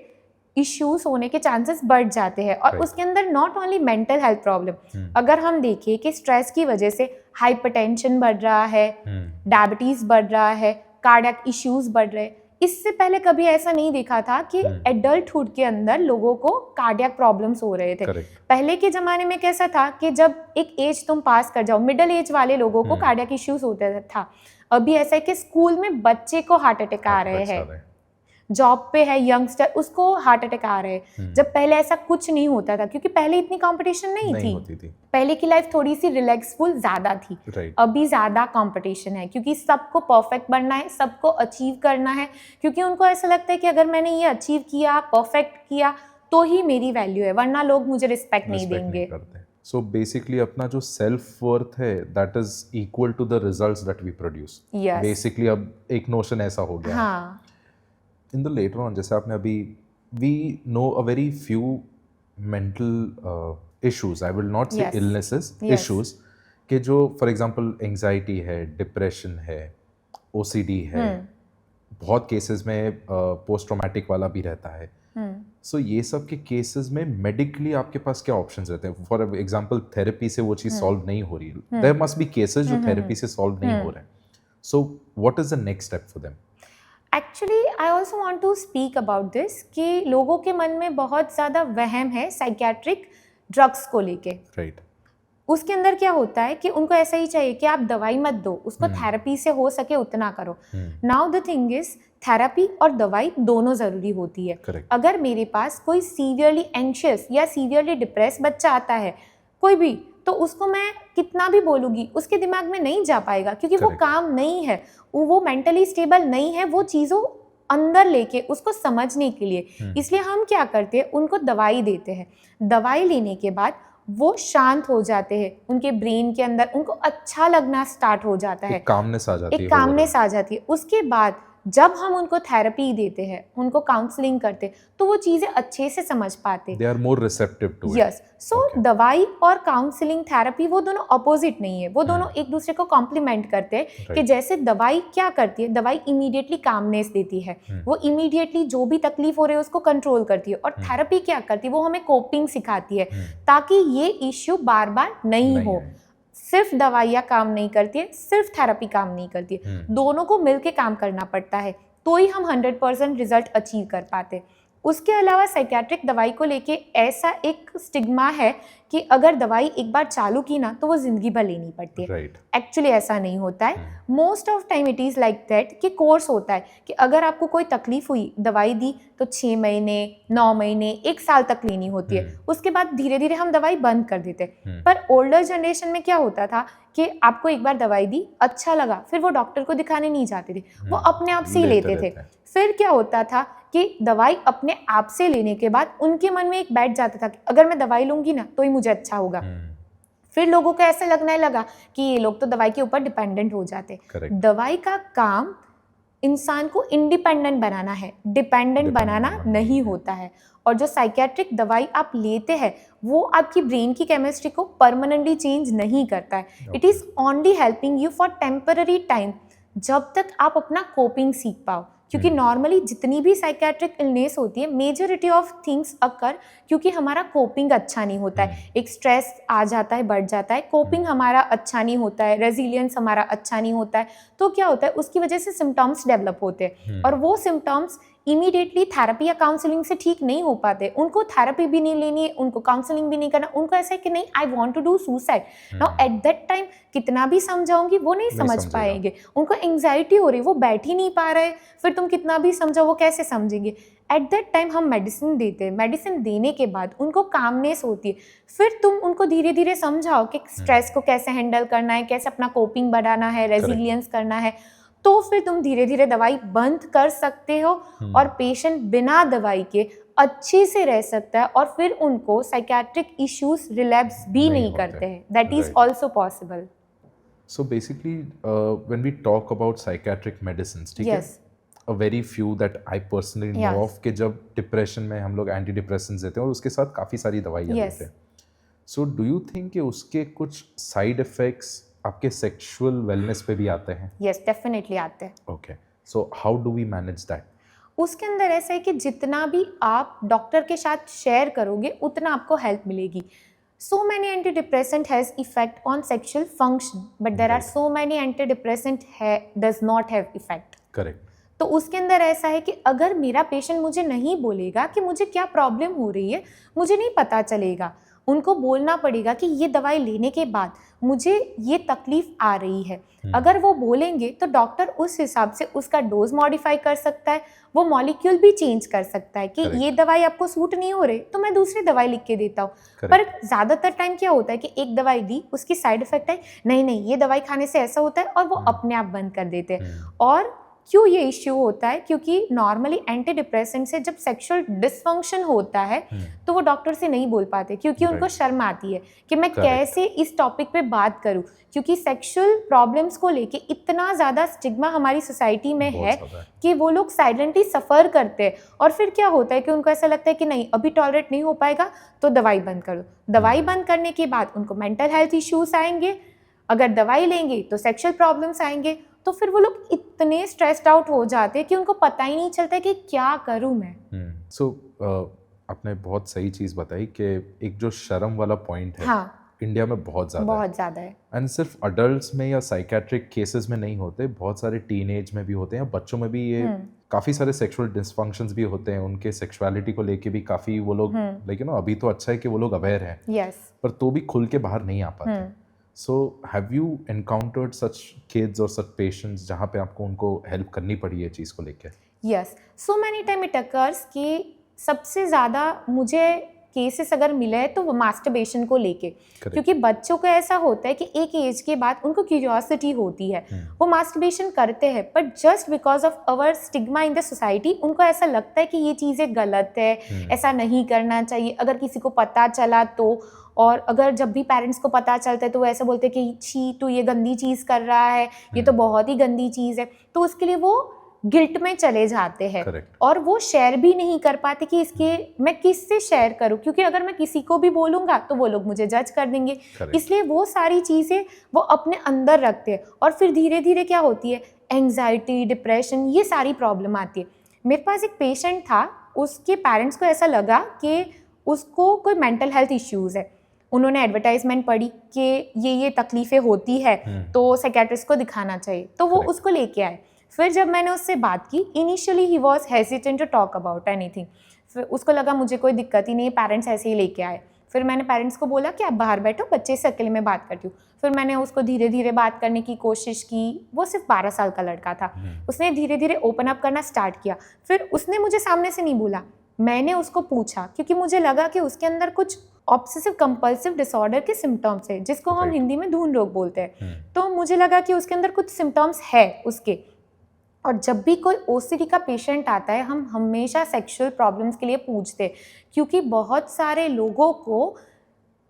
S2: इश्यूज होने के चांसेस बढ़ जाते हैं। और उसके अंदर not only mental health problem, अगर हम देखें कि स्ट्रेस की वजह से हाइपरटेंशन बढ़ रहा है, डायबिटीज़ बढ़ रहा है, कार्डियक इश्यूज बढ़ रहे हैं। इससे पहले कभी ऐसा नहीं देखा था कि एडल्टहुड के अंदर लोगों को कार्डियक प्रॉब्लम्स हो रहे थे। पहले के ज़माने में कैसा था कि जब एक एज तुम पास कर जाओ, मिडिल एज वाले लोगों को कार्डियक इश्यूज होते था। अभी ऐसा है कि स्कूल में बच्चे को हार्ट अटैक आ रहे हैं, जॉब पे है यंगस्टर, उसको हार्ट अटैक आ रहे हैं, जब पहले ऐसा कुछ नहीं होता था, क्योंकि पहले इतनी कंपटीशन नहीं थी। पहले की लाइफ थोड़ी सी रिलैक्सफुल ज़्यादा थी। अभी ज़्यादा कंपटीशन है, क्योंकि सबको परफेक्ट बनना है, सबको अचीव करना है, क्योंकि उनको ऐसा लगता है कि अगर मैंने ये अचीव किया, परफेक्ट किया, तो ही मेरी वैल्यू है, वरना लोग मुझे रिस्पेक्ट नहीं देंगे।
S1: सो बेसिकली अपना जो सेल्फ वर्थ है that is equal to the results that we produce. Basically अब एक नोशन ऐसा हो गया।
S2: हाँ।
S1: इन द लेटर ऑन, जैसे आपने अभी, we know a very few mental issues, I will not say illnesses, issues कि जो फॉर एग्जांपल एंजाइटी है, डिप्रेशन है, ओसीडी है, बहुत केसेस में पोस्ट ट्रॉमेटिक वाला भी रहता है। सो ये सब के केसेस में मेडिकली आपके पास क्या ऑप्शंस रहते हैं? फॉर एग्जांपल थेरेपी से वो चीज़ सॉल्व नहीं हो रही, देयर मस्ट बी केसेस जो थेरेपी से सॉल्व नहीं हो रहे हैं। So what is the next step for them?
S2: Actually I also want to speak about this कि लोगों के मन में बहुत ज़्यादा वहम है साइकियाट्रिक ड्रग्स को लेके।
S1: राइट।
S2: उसके अंदर क्या होता है कि उनको ऐसा ही चाहिए कि आप दवाई मत दो, उसको थेरेपी से हो सके उतना करो। Now the thing is, therapy और दवाई दोनों ज़रूरी होती है।
S1: Correct.
S2: अगर मेरे पास कोई सीवियरली एंशियस या सीवियरली डिप्रेस बच्चा आता है कोई भी, तो उसको मैं कितना भी बोलूँगी उसके दिमाग में नहीं जा पाएगा, क्योंकि वो
S1: Correct.
S2: काम नहीं है, वो मेंटली स्टेबल नहीं है वो चीज़ों अंदर लेके उसको समझने के लिए। इसलिए हम क्या करते हैं, उनको दवाई देते हैं। दवाई लेने के बाद वो शांत हो जाते हैं, उनके ब्रेन के अंदर उनको अच्छा लगना स्टार्ट हो जाता है,
S1: एक कामनेस आ जाती है,
S2: एक कामनेस आ जाती है। उसके बाद जब हम उनको थेरेपी देते हैं, उनको काउंसलिंग करते हैं, तो वो चीज़ें अच्छे से समझ पाते हैं।
S1: They are more receptive to it.
S2: Yes, so दवाई और काउंसलिंग थेरेपी वो दोनों अपोजिट नहीं है, वो दोनों एक दूसरे को कॉम्प्लीमेंट करते हैं। कि जैसे दवाई क्या करती है, दवाई इमीडिएटली कामनेस देती है, वो इमीडिएटली जो भी तकलीफ हो रही है उसको कंट्रोल करती है। और थेरेपी क्या करती है, वो हमें कोपिंग सिखाती है ताकि ये इश्यू बार बार नहीं हो। सिर्फ दवाइयाँ काम नहीं करती है, सिर्फ थेरेपी काम नहीं करती है, दोनों को मिलके काम करना पड़ता है, तो ही हम 100% रिजल्ट अचीव कर पाते। उसके अलावा साइकेट्रिक दवाई को लेके ऐसा एक स्टिग्मा है कि अगर दवाई एक बार चालू की ना तो वो जिंदगी भर लेनी पड़ती है। एक्चुअली ऐसा नहीं होता है। Most of time it is like that कि कोर्स होता है कि अगर आपको कोई तकलीफ हुई, दवाई दी तो 6 महीने, 9 महीने, 1 साल तक लेनी होती है। उसके बाद धीरे धीरे हम दवाई बंद कर देते। पर ओल्डर जनरेशन में क्या होता था कि आपको एक बार दवाई दी, अच्छा लगा, फिर वो डॉक्टर को दिखाने नहीं जाते थे, वो अपने आप से ही लेते थे। फिर क्या होता था कि दवाई अपने आप से लेने के बाद उनके मन में एक बैठ जाता था कि अगर मैं दवाई लूंगी ना तो ही मुझे अच्छा होगा। फिर लोगों को ऐसा लगने लगा कि ये लोग तो दवाई के ऊपर डिपेंडेंट हो जाते। दवाई का काम इंसान को इंडिपेंडेंट बनाना है, डिपेंडेंट बनाना नहीं होता है। और जो साइकेट्रिक दवाई आप लेते हैं वो आपकी ब्रेन की केमिस्ट्री को परमानेंटली चेंज नहीं करता है। It is only helping you for temporary time, जब तक आप अपना कोपिंग सीख पाओ। क्योंकि नॉर्मली जितनी भी साइकेट्रिक इलनेस होती है, मेजॉरिटी ऑफ थिंग्स अकर क्योंकि हमारा कोपिंग अच्छा नहीं होता है। एक स्ट्रेस आ जाता है, बढ़ जाता है, कोपिंग हमारा अच्छा नहीं होता है, रेजिलियंस हमारा अच्छा नहीं होता है, तो क्या होता है उसकी वजह से सिम्टम्स डेवलप होते हैं। और वो सिम्टम्स इमीडिएटली थेरेपी या काउंसलिंग से ठीक नहीं हो पाते। उनको थेरेपी भी नहीं लेनी है, उनको काउंसलिंग भी नहीं करना, उनको ऐसा है कि नहीं I want to do suicide. Now at that time कितना भी समझाऊंगी वो नहीं समझ पाएंगे, उनको एंग्जाइटी हो रही, वो बैठ ही नहीं पा रहे, फिर तुम कितना भी समझाओ वो कैसे समझेंगे। एट दैट टाइम हम मेडिसिन देते हैं, मेडिसिन देने के बाद उनको कामनेस होती है, फिर तुम उनको धीरे धीरे समझाओ कि स्ट्रेस को कैसे हैंडल करना है, कैसे अपना कोपिंग बढ़ाना है, रेजिलियंस करना है, तो फिर तुम धीरे धीरे दवाई बंद कर सकते हो और पेशेंट बिना दवाई के अच्छे से रह सकता है और फिर उनको साइकेट्रिक इश्यूज रिलैप्स भी नहीं करते हैं। That is also possible.
S1: So basically when we talk about psychiatric medicines, ठीक है, a very few that I personally know of कि जब डिप्रेशन में हम लोग एंटी डिप्रेसेंट्स देते हैं और उसके साथ काफ़ी सारी दवाइयाँ देते हैं। सो डू यू थिंक कि उसके कुछ साइड इफेक्ट्स आपके सेक्सुअल वेलनेस पे भी आते हैं?
S2: यस, डेफिनेटली आते हैं।
S1: Okay, so how do we manage that?
S2: उसके अंदर ऐसा है कि जितना भी आप डॉक्टर के साथ शेयर करोगे उतना आपको हेल्प मिलेगी। So many antidepressant has effect on sexual function, but there are so many antidepressant does not have effect.
S1: Correct.
S2: तो उसके अंदर ऐसा है कि अगर मेरा पेशेंट मुझे नहीं बोलेगा कि मुझे क्या प्रॉब्लम हो रही है, मुझे नहीं पता चलेगा। उनको बोलना पड़ेगा कि ये दवाई लेने के बाद मुझे ये तकलीफ आ रही है। अगर वो बोलेंगे तो डॉक्टर उस हिसाब से उसका डोज मॉडिफाई कर सकता है, वो मॉलिक्यूल भी चेंज कर सकता है कि ये दवाई आपको सूट नहीं हो रही तो मैं दूसरी दवाई लिख के देता हूँ। पर ज़्यादातर टाइम क्या होता है कि एक दवाई दी, उसकी साइड इफेक्ट है, नहीं ये दवाई खाने से ऐसा होता है, और वो अपने आप बंद कर देते हैं। और क्यों ये इश्यू होता है? क्योंकि नॉर्मली एंटी डिप्रेसेंट से जब सेक्सुअल डिसफंक्शन होता है तो वो डॉक्टर से नहीं बोल पाते, क्योंकि उनको शर्म आती है कि मैं कैसे इस टॉपिक पे बात करूं, क्योंकि सेक्सुअल प्रॉब्लम्स को लेके इतना ज़्यादा स्टिग्मा हमारी सोसाइटी में है कि वो लोग साइलेंटली सफ़र करते हैं। और फिर क्या होता है कि उनको ऐसा लगता है कि नहीं अभी टॉलरेट नहीं हो पाएगा तो दवाई बंद कर दो। दवाई बंद करने के बाद उनको मेंटल हेल्थ इश्यूज आएंगे, अगर दवाई लेंगे तो सेक्सुअल प्रॉब्लम्स आएंगे, तो फिर वो लोग इतने स्ट्रेस्ड आउट हो जाते हैं कि उनको पता ही नहीं चलता कि क्या करूं मैं।
S1: सो आपने बहुत सही चीज़ बताई कि एक जो शर्म वाला पॉइंट है, इंडिया में बहुत ज़्यादा है।
S2: बहुत ज़्यादा है।
S1: एंड सिर्फ अडल्ट्स में या साइकेट्रिक केसेस में नहीं होते, बहुत सारे टीनेज में भी होते हैं, बच्चों में भी ये काफ़ी सारे सेक्सुअल डिसफंक्शंस भी होते हैं, उनके सेक्सुअलिटी को लेके भी काफ़ी वो लोग लेकिन अभी तो अच्छा है कि वो लोग अवेयर हैं,
S2: यस,
S1: पर तो भी खुल के बाहर नहीं आ पाते। So have you encountered such kids और सच पेशेंट्स जहाँ पे आपको उनको हेल्प करनी पड़ी ये चीज़ को लेके?
S2: Yes, so many time it occurs कि सबसे ज़्यादा मुझे केसेस अगर मिले हैं तो वो मास्टरबेशन को लेके, क्योंकि बच्चों को ऐसा होता है कि एक एज के बाद उनको क्यूरियोसिटी होती है, वो मास्टरबेशन करते हैं, but just because of our stigma in the society उनको ऐसा लगता है कि ये चीज़ें गलत है, ऐसा नहीं करना चाहिए। अगर किसी को पता चला तो, और अगर जब भी पेरेंट्स को पता चलता है तो वो ऐसा बोलते हैं कि छी तू ये गंदी चीज़ कर रहा है, ये तो बहुत ही गंदी चीज़ है, तो उसके लिए वो गिल्ट में चले जाते हैं।
S1: Correct.
S2: और वो शेयर भी नहीं कर पाते कि इसके मैं किससे शेयर करूं, क्योंकि अगर मैं किसी को भी बोलूंगा तो वो लोग मुझे जज कर देंगे।
S1: Correct.
S2: इसलिए वो सारी चीज़ें वो अपने अंदर रखते हैं, और फिर धीरे धीरे क्या होती है, एंग्जाइटी, डिप्रेशन, ये सारी प्रॉब्लम आती है। मेरे पास एक पेशेंट था, उसके पेरेंट्स को ऐसा लगा कि उसको कोई मेंटल हेल्थ इश्यूज़ है। उन्होंने एडवर्टाइजमेंट पढ़ी कि ये तकलीफ़ें होती है तो साइकियाट्रिस्ट को दिखाना चाहिए, तो वो उसको लेके आए। फिर जब मैंने उससे बात की, initially he was hesitant to talk about anything. फिर उसको लगा मुझे कोई दिक्कत ही नहीं है, पेरेंट्स ऐसे ही लेके आए। फिर मैंने पेरेंट्स को बोला कि आप बाहर बैठो, बच्चे से अकेले में बात करती हूँ। फिर मैंने उसको धीरे धीरे बात करने की कोशिश की। वो सिर्फ 12 साल का लड़का था, उसने धीरे धीरे ओपन अप करना स्टार्ट किया। फिर उसने मुझे सामने से नहीं बोला, मैंने उसको पूछा, क्योंकि मुझे लगा कि उसके अंदर कुछ ऑब्सेसिव कंपल्सिव डिसऑर्डर के सिम्टम्स है, जिसको हम हिंदी में धून रोग बोलते हैं। तो मुझे लगा कि उसके अंदर कुछ सिम्टम्स है उसके। और जब भी कोई ओसीडी का पेशेंट आता है, हम हमेशा सेक्सुअल प्रॉब्लम्स के लिए पूछते हैं, क्योंकि बहुत सारे लोगों को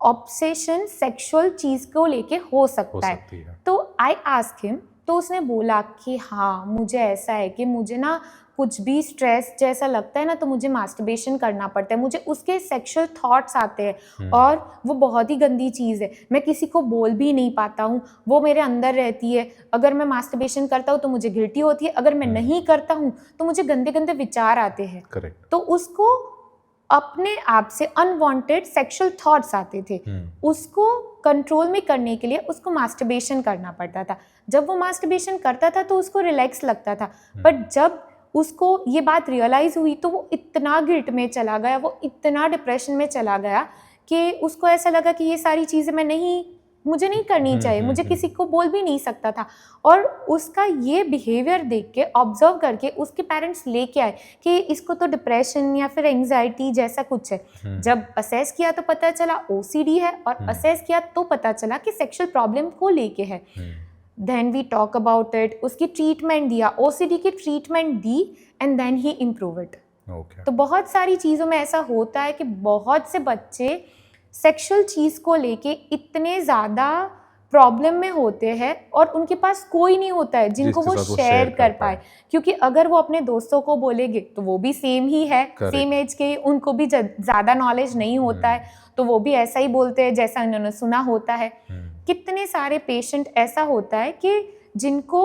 S2: ऑब्सेशन सेक्सुअल चीज़ को लेके हो सकता है। तो आई आस्क हिम, तो उसने बोला कि हाँ मुझे ऐसा है कि मुझे ना कुछ भी स्ट्रेस जैसा लगता है ना तो मुझे मास्टरबेशन करना पड़ता है, मुझे उसके सेक्सुअल थॉट्स आते हैं और वो बहुत ही गंदी चीज़ है, मैं किसी को बोल भी नहीं पाता हूँ, वो मेरे अंदर रहती है। अगर मैं मास्टरबेशन करता हूँ तो मुझे गिल्टी होती है, अगर मैं नहीं करता हूँ तो मुझे गंदे गंदे विचार आते हैं।
S1: करेक्ट।
S2: तो उसको अपने आप से अनवांटेड सेक्सुअल थॉट्स आते थे, उसको कंट्रोल में करने के लिए उसको मास्टरबेशन करना पड़ता था। जब वो मास्टरबेशन करता था तो उसको रिलैक्स लगता था, बट जब उसको ये बात रियलाइज़ हुई तो वो इतना गिल्ट में चला गया, वो इतना डिप्रेशन में चला गया कि उसको ऐसा लगा कि ये सारी चीज़ें मुझे नहीं करनी चाहिए, मुझे किसी को बोल भी नहीं सकता था। और उसका ये बिहेवियर देख के, ऑब्जर्व करके उसके पेरेंट्स लेके आए कि इसको तो डिप्रेशन या फिर एंग्जाइटी जैसा कुछ है। जब असेस किया तो पता चला ओसीडी है, और असेस किया तो पता चला कि सेक्सुअल प्रॉब्लम को लेके है। Then we talk about it, उसकी ट्रीटमेंट दिया, ओसीडी की ट्रीटमेंट दी, and then he improve it. तो बहुत सारी चीज़ों में ऐसा होता है कि बहुत से बच्चे सेक्सुअल चीज़ को लेके इतने ज़्यादा प्रॉब्लम में होते हैं और उनके पास कोई नहीं होता है जिनको वो शेयर कर पाए, क्योंकि अगर वो अपने दोस्तों को बोलेंगे तो वो भी सेम ही है, सेम एज के, उनको भी ज़्यादा नॉलेज नहीं होता है, तो वो भी ऐसा ही बोलते हैं जैसा उन्होंने सुना होता है। कितने सारे पेशेंट ऐसा होता है कि जिनको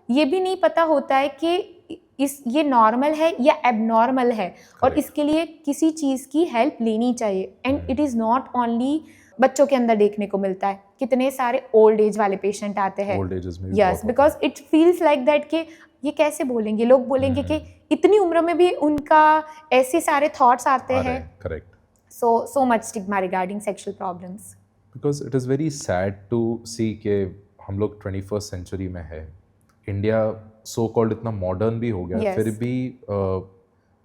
S2: ये भी नहीं पता होता है कि ये नॉर्मल है या एबनॉर्मल है, और इसके लिए किसी चीज़ की हेल्प लेनी चाहिए। And it is not only बच्चों के अंदर देखने को मिलता है, कितने सारे ओल्ड एज वाले पेशेंट आते हैं। Yes, because it feels like that कि ये कैसे बोलेंगे, लोग बोलेंगे कि इतनी उम्र में भी उनका ऐसे सारे थॉट्स आते हैं।
S1: Correct.
S2: so much stigma regarding sexual problems,
S1: because it is very sad to see कि हम लोग 21st सेंचुरी में है, इंडिया सो कॉल्ड इतना मॉडर्न भी हो गया, फिर भी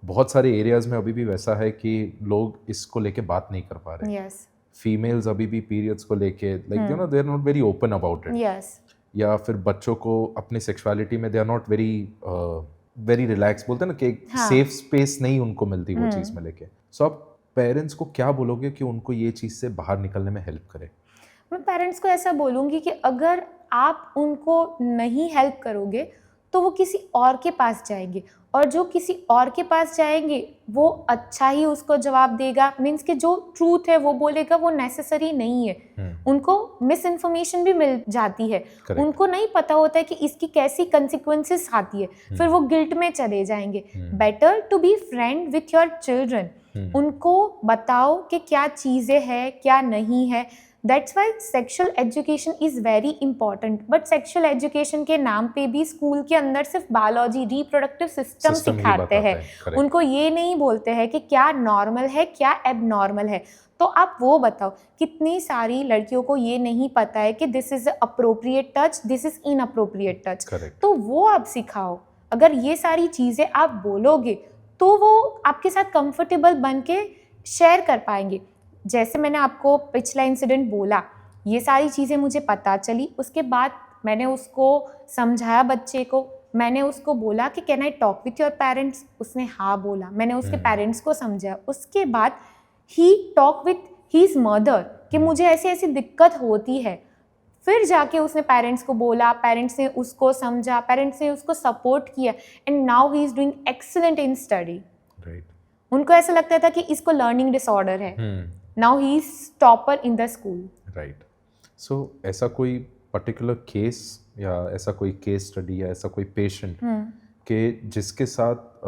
S1: बहुत सारे एरियाज में अभी भी वैसा है कि लोग इसको लेके बात नहीं कर पा रहे। फीमेल्स अभी भी पीरियड्स को लेके like you know they are not very open about it, या फिर बच्चों को अपनी सेक्सुअलिटी में they are not very relax, बोलते हैं ना कि सेफ स्पेस नहीं उनको मिलती वो चीज़ में लेके। सो आप पेरेंट्स को क्या बोलोगे कि उनको ये चीज़ से बाहर निकलने में हेल्प करे?
S2: मैं पेरेंट्स को ऐसा बोलूँगी कि अगर आप उनको नहीं हेल्प करोगे तो वो किसी और के पास जाएंगे, और जो किसी और के पास जाएंगे वो अच्छा ही उसको जवाब देगा, मीन्स कि जो ट्रूथ है वो बोलेगा वो नेसेसरी नहीं है। उनको मिस इन्फॉर्मेशन भी मिल जाती है, उनको नहीं पता होता है कि इसकी कैसी कंसिक्वेंसेस आती है, फिर वो गिल्ट में चले जाएंगे। Better to be friend with your children, उनको बताओ कि क्या चीज़ें हैं क्या नहीं है। That's why sexual education is very important, but sexual education के नाम पे भी स्कूल के अंदर सिर्फ बायोलॉजी, रिप्रोडक्टिव सिस्टम
S1: System ही
S2: सिखाते
S1: बताता
S2: हैं।
S1: है, correct.
S2: उनको ये नहीं बोलते हैं कि क्या नॉर्मल है, क्या एबनॉर्मल है। तो आप वो बताओ, कितनी सारी लड़कियों को ये नहीं पता है कि this is appropriate touch, this is inappropriate touch.
S1: Correct.
S2: तो वो आप सिखाओ। अगर ये सारी चीज़ें आप बोलोगे तो वो आपके साथ कंफर्टेबल बन के शेयर कर पाएंगे। जैसे मैंने आपको पिछला इंसिडेंट बोला, ये सारी चीज़ें मुझे पता चली, उसके बाद मैंने उसको समझाया बच्चे को, मैंने उसको बोला कि can I talk with your parents, उसने हाँ बोला, मैंने उसके पेरेंट्स को समझाया, उसके बाद ही टॉक विथ हीज मदर कि मुझे ऐसी ऐसी दिक्कत होती है, फिर जाके उसने पेरेंट्स को बोला, पेरेंट्स ने उसको समझा, पेरेंट्स ने उसको सपोर्ट किया, and now he is doing excellent in study.
S1: Right.
S2: उनको ऐसा लगता था कि इसको लर्निंग डिसऑर्डर है, now he is topper in the school.
S1: Right. So ऐसा कोई पर्टिकुलर केस या ऐसा कोई केस स्टडी या ऐसा कोई पेशेंट के जिसके साथ